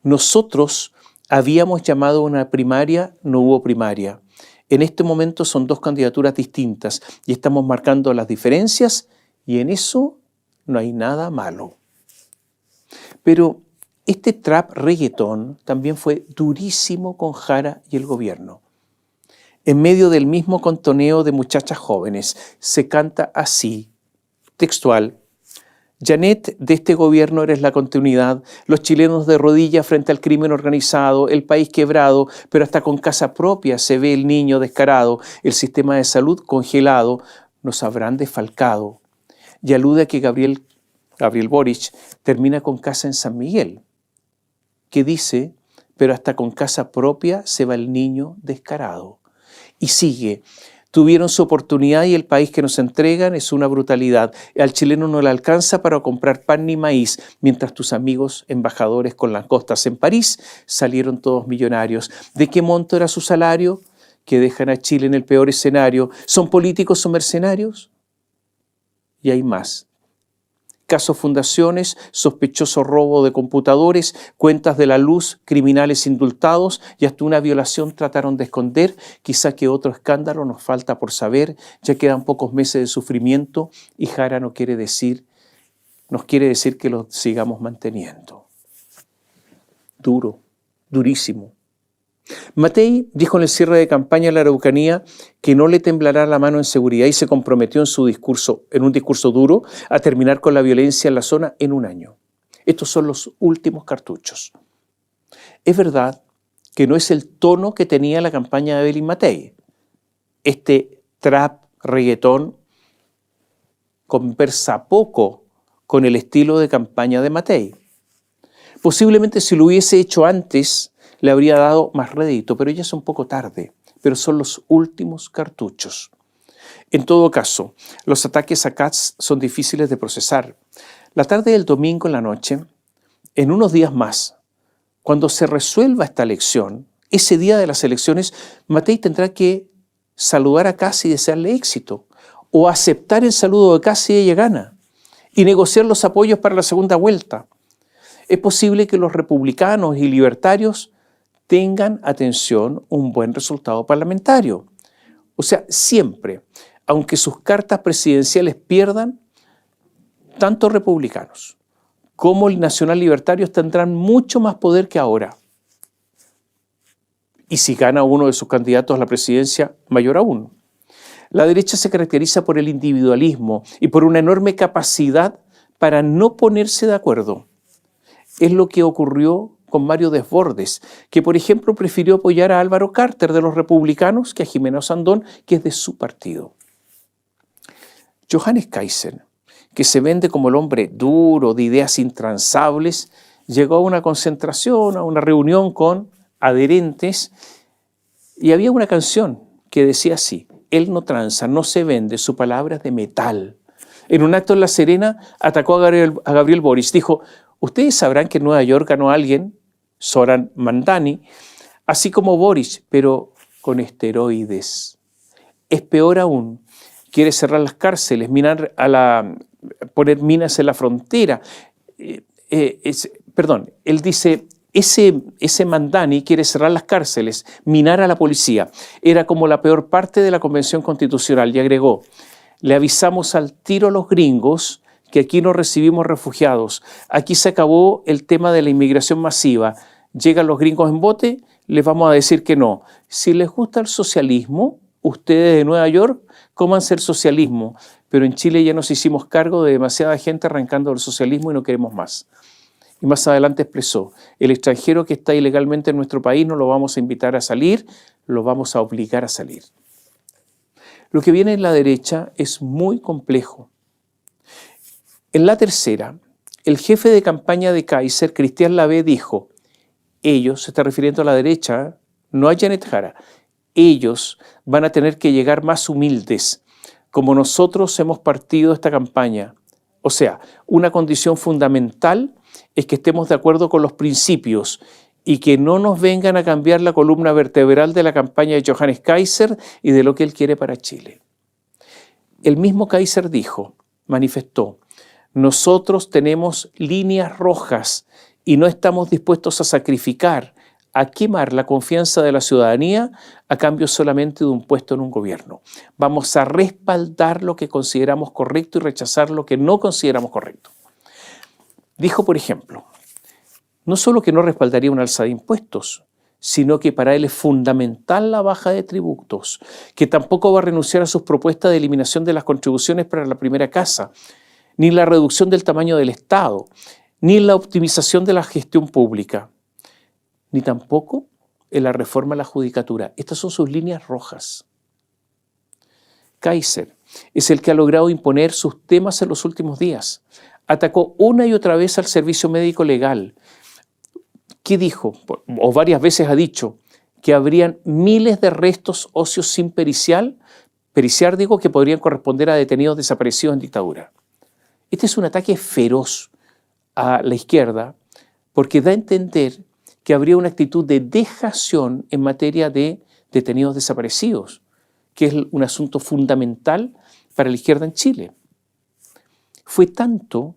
Nosotros habíamos llamado a una primaria, no hubo primaria. En este momento son 2 candidaturas distintas y estamos marcando las diferencias y en eso no hay nada malo. Pero este trap reggaetón también fue durísimo con Jara y el gobierno. En medio del mismo contoneo de muchachas jóvenes, se canta así, textual, Janet, de este gobierno eres la continuidad, los chilenos de rodillas frente al crimen organizado, el país quebrado, pero hasta con casa propia se ve el niño descarado, el sistema de salud congelado, nos habrán desfalcado. Y alude a que Gabriel Boric termina con casa en San Miguel, que dice, pero hasta con casa propia se va el niño descarado. Y sigue, tuvieron su oportunidad y el país que nos entregan es una brutalidad. Al chileno no le alcanza para comprar pan ni maíz, mientras tus amigos embajadores con las costas en París salieron todos millonarios. ¿De qué monto era su salario? Que dejan a Chile en el peor escenario. ¿Son políticos o mercenarios? Y hay más. Caso Fundaciones, sospechoso robo de computadores, cuentas de la luz, criminales indultados y hasta una violación trataron de esconder. Quizá que otro escándalo nos falta por saber, ya quedan pocos meses de sufrimiento y Jara nos quiere decir que lo sigamos manteniendo. Duro, durísimo. Matei dijo en el cierre de campaña en la Araucanía que no le temblará la mano en seguridad y se comprometió en un discurso duro, a terminar con la violencia en la zona en un año. Estos son los últimos cartuchos. Es verdad que no es el tono que tenía la campaña de Evelyn Matei. Este trap, reggaetón, conversa poco con el estilo de campaña de Matei. Posiblemente si lo hubiese hecho antes, le habría dado más rédito, pero ya es un poco tarde, pero son los últimos cartuchos. En todo caso, los ataques a Katz son difíciles de procesar. La tarde del domingo en la noche, en unos días más, cuando se resuelva esta elección, ese día de las elecciones, Matei tendrá que saludar a Katz y desearle éxito, o aceptar el saludo de Katz si ella gana, y negociar los apoyos para la segunda vuelta. Es posible que los republicanos y libertarios tengan, atención, un buen resultado parlamentario. O sea, siempre, aunque sus cartas presidenciales pierdan, tanto republicanos como el nacional libertarios tendrán mucho más poder que ahora. Y si gana uno de sus candidatos a la presidencia, mayor aún. La derecha se caracteriza por el individualismo y por una enorme capacidad para no ponerse de acuerdo. Es lo que ocurrió con Mario Desbordes, que por ejemplo prefirió apoyar a Álvaro Carter de los republicanos que a Jimena Osandón, que es de su partido. Johannes Kaiser, que se vende como el hombre duro, de ideas intransables, llegó a una concentración, a una reunión con adherentes, y había una canción que decía así: él no tranza, no se vende, su palabra es de metal. En un acto en La Serena atacó a Gabriel Boric, dijo: ustedes sabrán que en Nueva York ganó alguien, Zoran Mandani, así como Boric, pero con esteroides. Es peor aún, quiere cerrar las cárceles, poner minas en la frontera. Él dice, ese Mandani quiere cerrar las cárceles, minar a la policía. Era como la peor parte de la Convención Constitucional, y agregó: le avisamos al tiro a los gringos que aquí no recibimos refugiados. Aquí se acabó el tema de la inmigración masiva. Llegan los gringos en bote, les vamos a decir que no. Si les gusta el socialismo, ustedes de Nueva York, cómanse el socialismo. Pero en Chile ya nos hicimos cargo de demasiada gente arrancando del socialismo y no queremos más. Y más adelante expresó: el extranjero que está ilegalmente en nuestro país no lo vamos a invitar a salir, lo vamos a obligar a salir. Lo que viene en la derecha es muy complejo. En la tercera, el jefe de campaña de Kaiser, Cristian Lavé, dijo: ellos, se está refiriendo a la derecha, no a Janet Jara, ellos van a tener que llegar más humildes, como nosotros hemos partido esta campaña. O sea, una condición fundamental es que estemos de acuerdo con los principios y que no nos vengan a cambiar la columna vertebral de la campaña de Johannes Kaiser y de lo que él quiere para Chile. El mismo Kaiser manifestó: nosotros tenemos líneas rojas y no estamos dispuestos a sacrificar, a quemar la confianza de la ciudadanía a cambio solamente de un puesto en un gobierno. Vamos a respaldar lo que consideramos correcto y rechazar lo que no consideramos correcto. Dijo, por ejemplo, no solo que no respaldaría una alza de impuestos, sino que para él es fundamental la baja de tributos, que tampoco va a renunciar a sus propuestas de eliminación de las contribuciones para la primera casa, ni la reducción del tamaño del Estado, ni la optimización de la gestión pública, ni tampoco en la reforma a la judicatura. Estas son sus líneas rojas. Kaiser es el que ha logrado imponer sus temas en los últimos días. Atacó una y otra vez al servicio médico legal. ¿Qué dijo? O varias veces ha dicho que habrían miles de restos óseos sin periciar, que podrían corresponder a detenidos desaparecidos en dictadura. Este es un ataque feroz a la izquierda porque da a entender que habría una actitud de dejación en materia de detenidos desaparecidos, que es un asunto fundamental para la izquierda en Chile. Fue tanto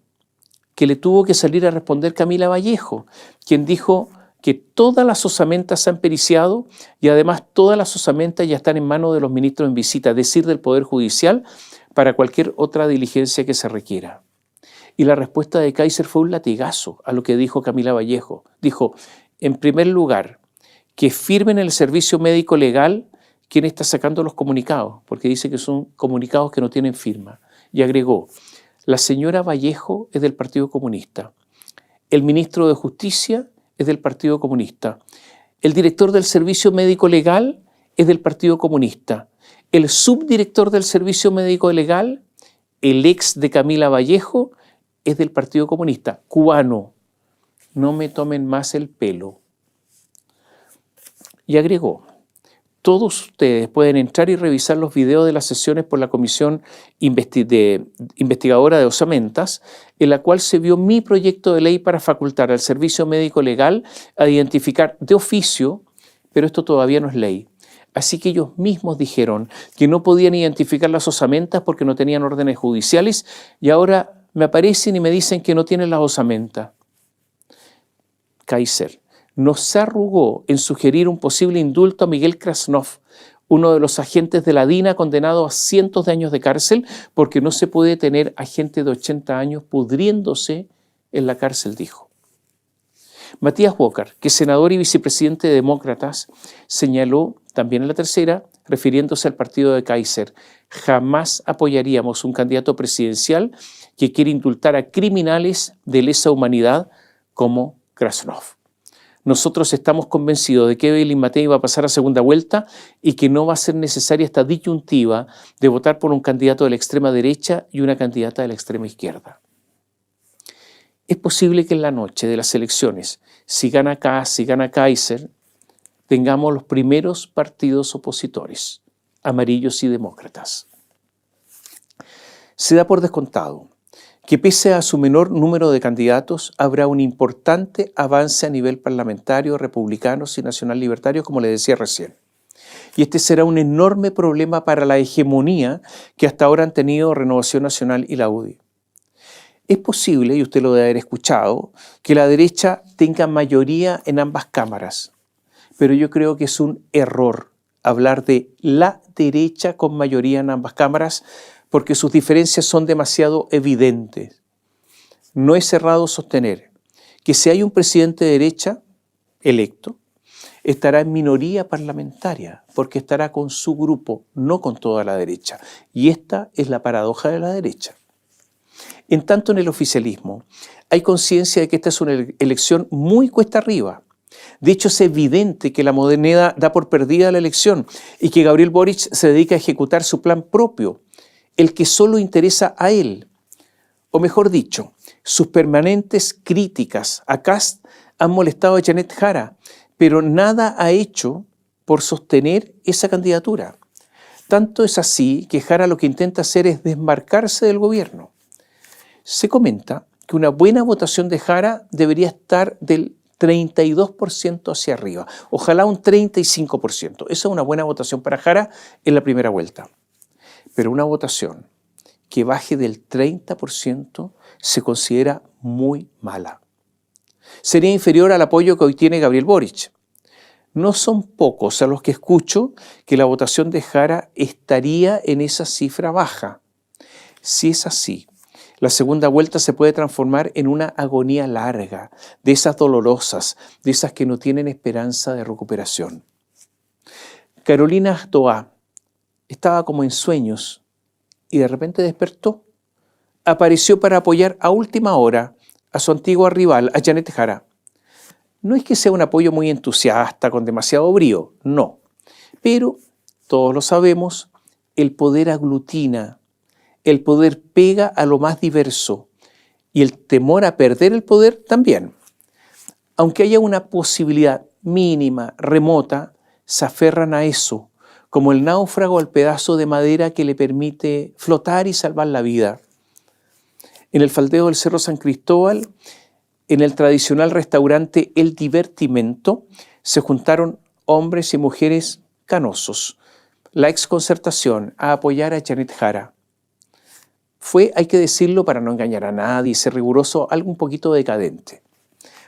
que le tuvo que salir a responder Camila Vallejo, quien dijo que todas las osamentas se han periciado y además todas las osamentas ya están en manos de los ministros en visita, es decir, del Poder Judicial, para cualquier otra diligencia que se requiera. Y la respuesta de Kaiser fue un latigazo a lo que dijo Camila Vallejo. Dijo, en primer lugar, que firmen el servicio médico legal quien está sacando los comunicados, porque dice que son comunicados que no tienen firma. Y agregó, la señora Vallejo es del Partido Comunista, el ministro de Justicia es del Partido Comunista, el director del servicio médico legal es del Partido Comunista, el subdirector del servicio médico legal, el ex de Camila Vallejo, es del Partido Comunista, cubano. No me tomen más el pelo. Y agregó, todos ustedes pueden entrar y revisar los videos de las sesiones por la Comisión Investigadora de Osamentas, en la cual se vio mi proyecto de ley para facultar al Servicio Médico Legal a identificar de oficio, pero esto todavía no es ley. Así que ellos mismos dijeron que no podían identificar las osamentas porque no tenían órdenes judiciales y ahora me aparecen y me dicen que no tienen las osamentas. Kaiser no se arrugó en sugerir un posible indulto a Miguel Krasnov, uno de los agentes de la DINA condenado a cientos de años de cárcel, porque no se puede tener a gente de 80 años pudriéndose en la cárcel, dijo. Matías Walker, que es senador y vicepresidente de Demócratas, señaló también en la tercera, refiriéndose al partido de Kaiser, jamás apoyaríamos un candidato presidencial que quiere indultar a criminales de lesa humanidad como Krasnov. Nosotros estamos convencidos de que Evelyn Matei va a pasar a segunda vuelta y que no va a ser necesaria esta disyuntiva de votar por un candidato de la extrema derecha y una candidata de la extrema izquierda. Es posible que en la noche de las elecciones, si gana Kast, si gana Kaiser, tengamos los primeros partidos opositores, amarillos y demócratas. Se da por descontado que pese a su menor número de candidatos, habrá un importante avance a nivel parlamentario, republicanos y nacional libertarios, como le decía recién. Y este será un enorme problema para la hegemonía que hasta ahora han tenido Renovación Nacional y la UDI. Es posible, y usted lo debe haber escuchado, que la derecha tenga mayoría en ambas cámaras, pero yo creo que es un error hablar de la derecha con mayoría en ambas cámaras, porque sus diferencias son demasiado evidentes. No es errado sostener que si hay un presidente de derecha electo, estará en minoría parlamentaria, porque estará con su grupo, no con toda la derecha. Y esta es la paradoja de la derecha. En tanto, en el oficialismo hay conciencia de que esta es una elección muy cuesta arriba. De hecho, es evidente que la moneda da por perdida la elección y que Gabriel Boric se dedica a ejecutar su plan propio, el que solo interesa a él. O mejor dicho, sus permanentes críticas a Kast han molestado a Janet Jara, pero nada ha hecho por sostener esa candidatura. Tanto es así que Jara lo que intenta hacer es desmarcarse del gobierno. Se comenta que una buena votación de Jara debería estar del 32% hacia arriba, ojalá un 35%. Esa es una buena votación para Jara en la primera vuelta. Pero una votación que baje del 30% se considera muy mala. Sería inferior al apoyo que hoy tiene Gabriel Boric. No son pocos a los que escucho que la votación de Jara estaría en esa cifra baja. Si es así, la segunda vuelta se puede transformar en una agonía larga, de esas dolorosas, de esas que no tienen esperanza de recuperación. Carolina Toá estaba como en sueños y de repente despertó. Apareció para apoyar a última hora a su antigua rival, a Janet Jara. No es que sea un apoyo muy entusiasta, con demasiado brío, no. Pero, todos lo sabemos, el poder aglutina, el poder pega a lo más diverso y el temor a perder el poder también. Aunque haya una posibilidad mínima, remota, se aferran a eso, como el náufrago al pedazo de madera que le permite flotar y salvar la vida. En el faldeo del Cerro San Cristóbal, en el tradicional restaurante El Divertimento, se juntaron hombres y mujeres canosos, la exconcertación, a apoyar a Janet Jara. Fue, hay que decirlo para no engañar a nadie y ser riguroso, algo un poquito decadente.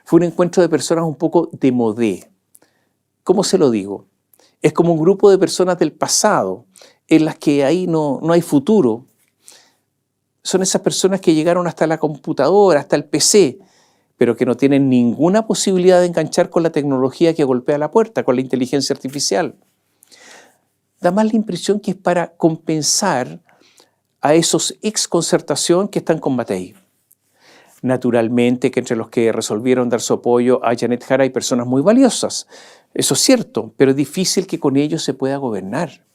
Fue un encuentro de personas un poco de modé. ¿Cómo se lo digo? Es como un grupo de personas del pasado, en las que ahí no hay futuro. Son esas personas que llegaron hasta la computadora, hasta el PC, pero que no tienen ninguna posibilidad de enganchar con la tecnología que golpea la puerta, con la inteligencia artificial. Da más la impresión que es para compensar a esos ex Concertación que están con Matei. Naturalmente que entre los que resolvieron dar su apoyo a Janet Jara hay personas muy valiosas, eso es cierto, pero es difícil que con ellos se pueda gobernar.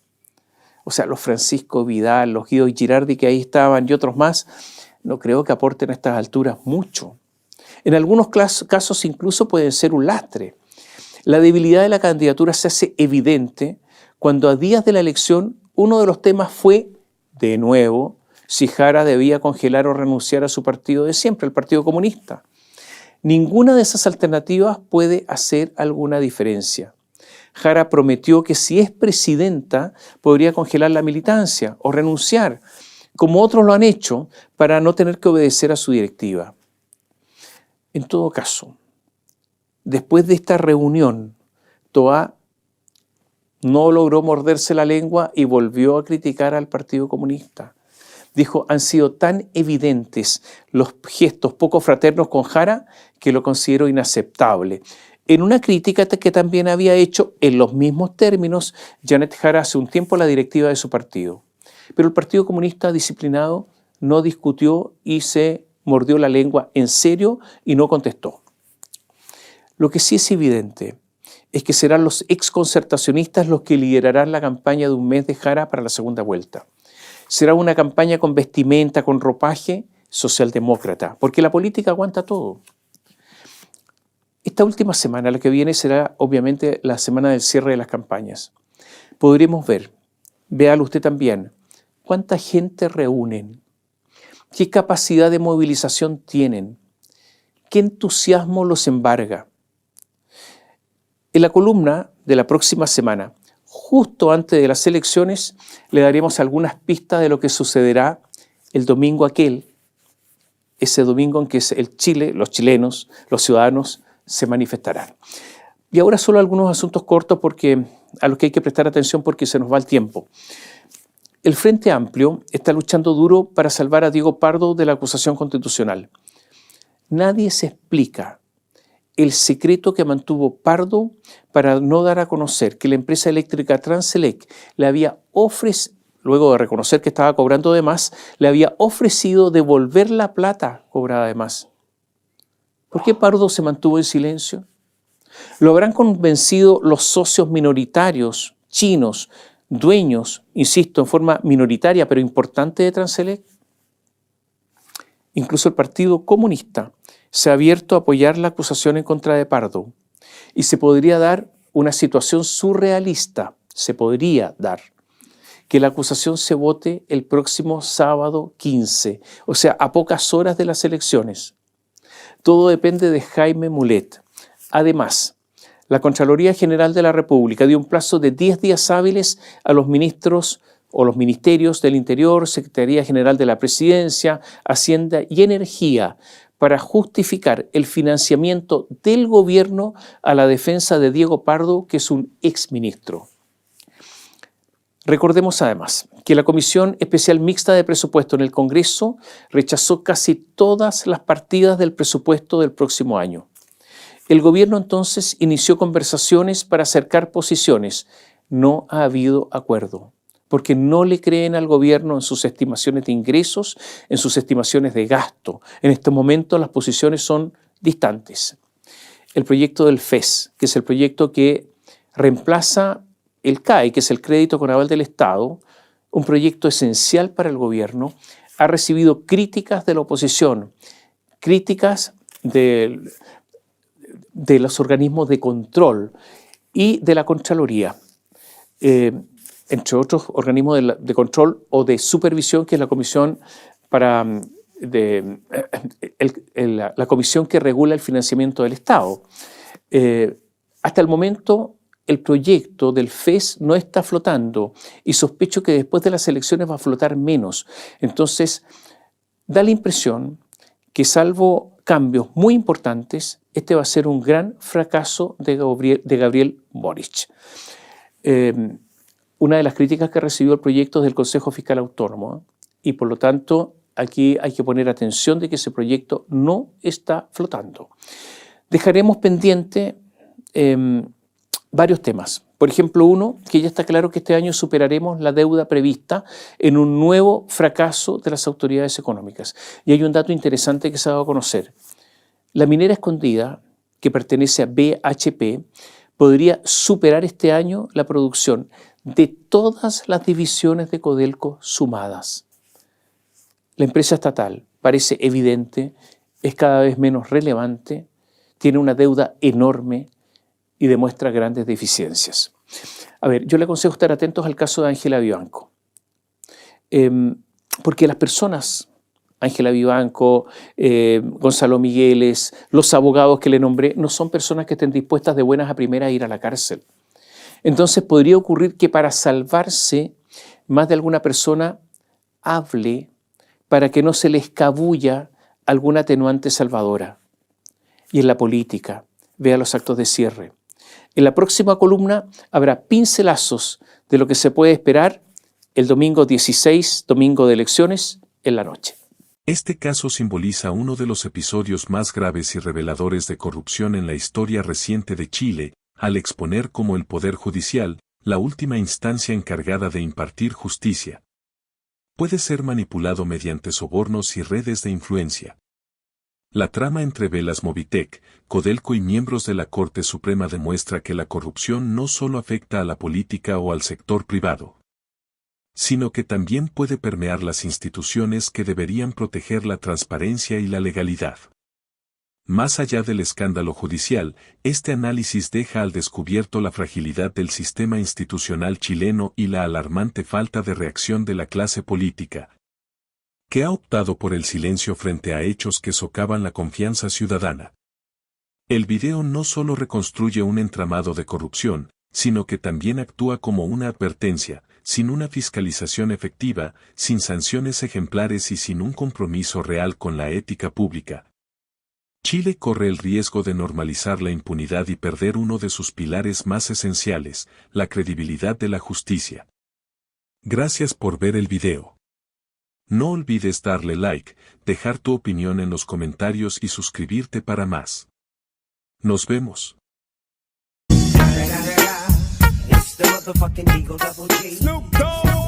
O sea, los Francisco Vidal, los Guido Girardi que ahí estaban y otros más, no creo que aporten a estas alturas mucho. En algunos casos incluso pueden ser un lastre. La debilidad de la candidatura se hace evidente cuando a días de la elección uno de los temas fue, de nuevo, si Jara debía congelar o renunciar a su partido de siempre, el Partido Comunista. Ninguna de esas alternativas puede hacer alguna diferencia. Jara prometió que si es presidenta podría congelar la militancia o renunciar, como otros lo han hecho, para no tener que obedecer a su directiva. En todo caso, después de esta reunión, Toá no logró morderse la lengua y volvió a criticar al Partido Comunista. Dijo, han sido tan evidentes los gestos poco fraternos con Jara que lo considero inaceptable. En una crítica que también había hecho en los mismos términos Janet Jara hace un tiempo a la directiva de su partido. Pero el Partido Comunista disciplinado no discutió y se mordió la lengua en serio y no contestó. Lo que sí es evidente es que serán los exconcertacionistas los que liderarán la campaña de un mes de Jara para la segunda vuelta. Será una campaña con vestimenta, con ropaje socialdemócrata, porque la política aguanta todo. Esta última semana, la que viene, será obviamente la semana del cierre de las campañas. Podremos ver, véalo usted también, cuánta gente reúnen, qué capacidad de movilización tienen, qué entusiasmo los embarga. En la columna de la próxima semana, justo antes de las elecciones, le daremos algunas pistas de lo que sucederá el domingo aquel, ese domingo en que el Chile, los chilenos, los ciudadanos se manifestarán. Y ahora solo algunos asuntos cortos a los que hay que prestar atención porque se nos va el tiempo. El Frente Amplio está luchando duro para salvar a Diego Pardo de la acusación constitucional. Nadie se explica el secreto que mantuvo Pardo para no dar a conocer que la empresa eléctrica Transelec le había ofrecido, luego de reconocer que estaba cobrando de más, le había ofrecido devolver la plata cobrada de más. ¿Por qué Pardo se mantuvo en silencio? ¿Lo habrán convencido los socios minoritarios chinos, dueños, insisto, en forma minoritaria pero importante de Transelec? Incluso el Partido Comunista se ha abierto a apoyar la acusación en contra de Pardo y se podría dar una situación surrealista, que la acusación se vote el próximo sábado 15, o sea, a pocas horas de las elecciones. Todo depende de Jaime Mulet. Además, la Contraloría General de la República dio un plazo de 10 días hábiles a los ministros o los ministerios del Interior, Secretaría General de la Presidencia, Hacienda y Energía para justificar el financiamiento del gobierno a la defensa de Diego Pardo, que es un exministro. Recordemos además que la Comisión Especial Mixta de Presupuesto en el Congreso rechazó casi todas las partidas del presupuesto del próximo año. El gobierno entonces inició conversaciones para acercar posiciones. No ha habido acuerdo, porque no le creen al gobierno en sus estimaciones de ingresos, en sus estimaciones de gasto. En este momento las posiciones son distantes. El proyecto del FES, que es el proyecto que reemplaza el CAE, que es el Crédito con Aval del Estado, un proyecto esencial para el gobierno, ha recibido críticas de la oposición, críticas de los organismos de control y de la Contraloría, entre otros organismos de control o de supervisión, que es la Comisión la comisión que regula el financiamiento del Estado. Hasta el momento, el proyecto del FES no está flotando y sospecho que después de las elecciones va a flotar menos. Entonces, da la impresión que salvo cambios muy importantes, este va a ser un gran fracaso de Gabriel Boric. Una de las críticas que recibió el proyecto es del Consejo Fiscal Autónomo y por lo tanto aquí hay que poner atención de que ese proyecto no está flotando. Dejaremos pendiente varios temas. Por ejemplo, uno, que ya está claro que este año superaremos la deuda prevista en un nuevo fracaso de las autoridades económicas. Y hay un dato interesante que se ha dado a conocer. La minera escondida, que pertenece a BHP, podría superar este año la producción de todas las divisiones de Codelco sumadas. La empresa estatal parece evidente, es cada vez menos relevante, tiene una deuda enorme y demuestra grandes deficiencias. A ver, yo le aconsejo estar atentos al caso de Ángela Vivanco, porque las personas, Ángela Vivanco, Gonzalo Migueles, los abogados que le nombré, no son personas que estén dispuestas de buenas a primeras a ir a la cárcel. Entonces podría ocurrir que para salvarse, más de alguna persona hable para que no se le escabulla alguna atenuante salvadora. Y en la política, vea los actos de cierre. En la próxima columna habrá pincelazos de lo que se puede esperar el domingo 16, domingo de elecciones, en la noche. Este caso simboliza uno de los episodios más graves y reveladores de corrupción en la historia reciente de Chile, al exponer como el Poder Judicial, la última instancia encargada de impartir justicia, puede ser manipulado mediante sobornos y redes de influencia. La trama entre Velas Movitec, Codelco y miembros de la Corte Suprema demuestra que la corrupción no solo afecta a la política o al sector privado, sino que también puede permear las instituciones que deberían proteger la transparencia y la legalidad. Más allá del escándalo judicial, este análisis deja al descubierto la fragilidad del sistema institucional chileno y la alarmante falta de reacción de la clase política, que ha optado por el silencio frente a hechos que socavan la confianza ciudadana. El video no solo reconstruye un entramado de corrupción, sino que también actúa como una advertencia, sin una fiscalización efectiva, sin sanciones ejemplares y sin un compromiso real con la ética pública. Chile corre el riesgo de normalizar la impunidad y perder uno de sus pilares más esenciales, la credibilidad de la justicia. Gracias por ver el video. No olvides darle like, dejar tu opinión en los comentarios y suscribirte para más. Nos vemos. It's the motherfucking Eagle Double G. Snoop Dogg.